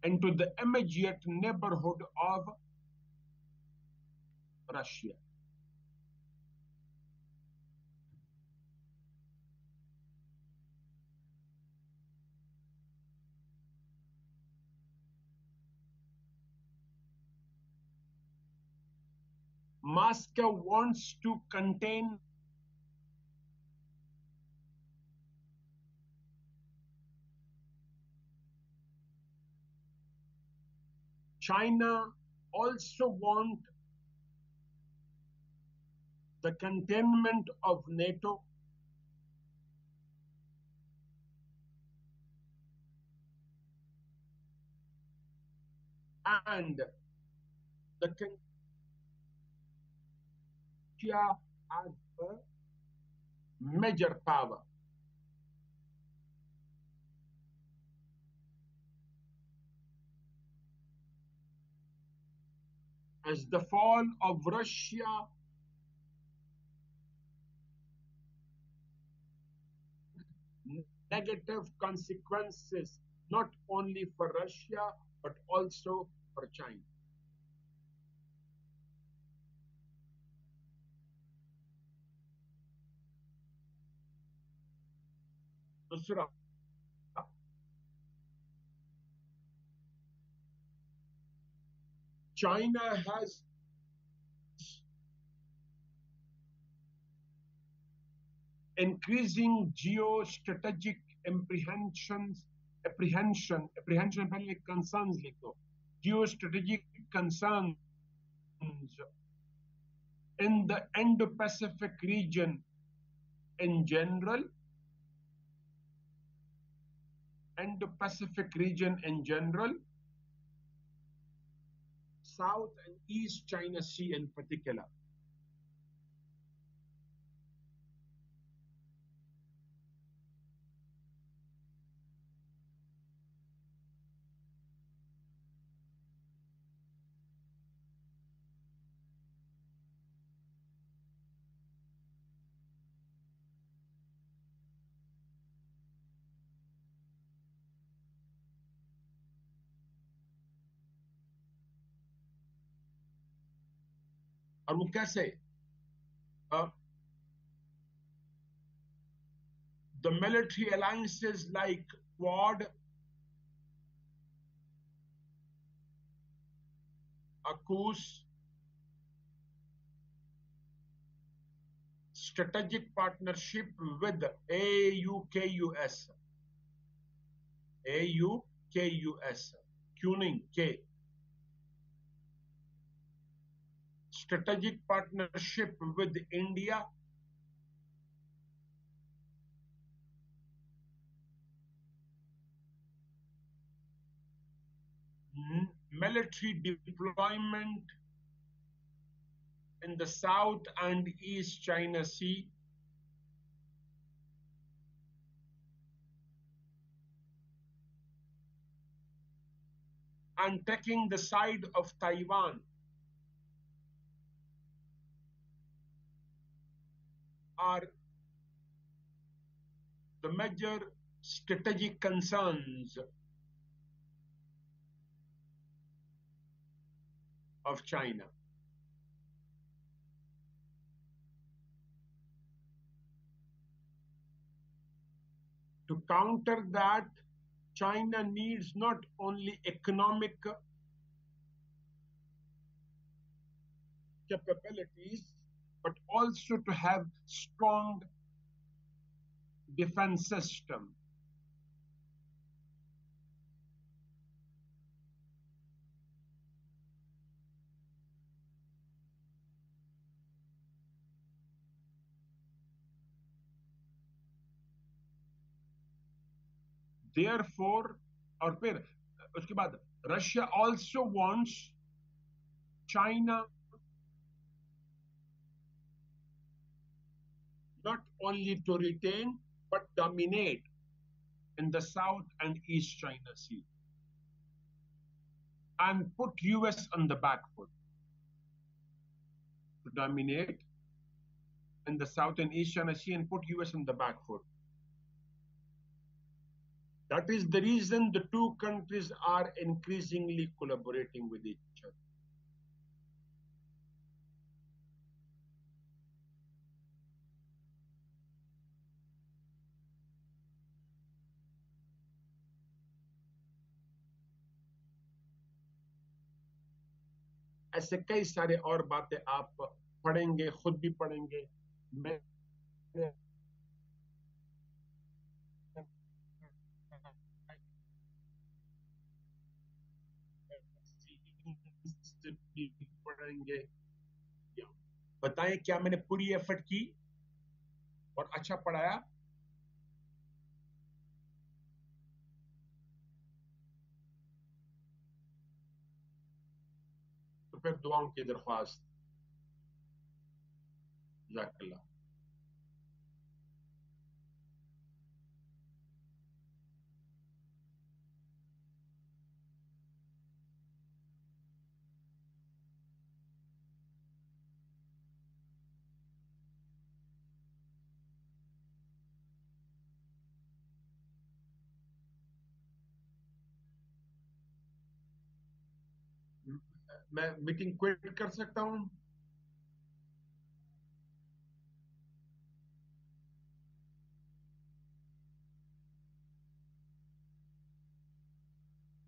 into the immediate neighborhood of Russia. Moscow wants to contain China also want the containment of NATO and the Russia as a major power. As the fall of Russia negative consequences not only for Russia but also for China. दूसरा, China has increasing geostrategic apprehension पहले concerns लिखो, geostrategic concerns in the Indo-Pacific region in general, South and East China Sea in particular. और वो कैसे? The military alliances like Quad, AUKUS, strategic partnership with AUKUS, AUKUS, Kuning K, strategic partnership with India, military deployment in the South and East China Sea, and taking the side of Taiwan are the major strategic concerns of China. To counter that, China needs not only economic capabilities, but also to have strong defense system. Therefore, और फिर उसके बाद Russia also wants China not only to retain but dominate in the South and East China Sea and put US on the back foot. To dominate in the South and East China Sea and put US on the back foot. That is the reason the two countries are increasingly collaborating with each other. ऐसे कई सारे और बातें आप पढ़ेंगे, खुद भी पढ़ेंगे। मैं पढ़ेंगे। बताएं क्या मैंने पूरी एफर्ट की और अच्छा पढ़ाया? तो फिर दुआओं की दरख्वास्त। जज़ाकल्लाह। मैं मीटिंग क्विट कर सकता हूं?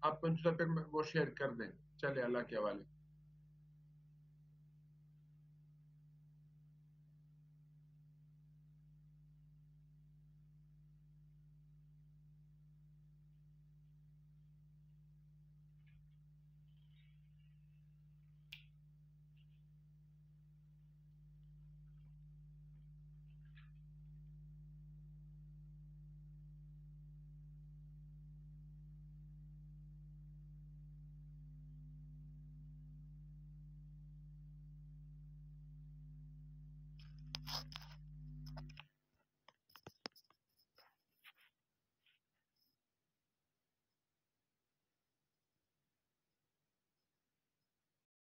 आप मुझसे फिर वो शेयर कर दें। चले, अल्लाह के हवाले।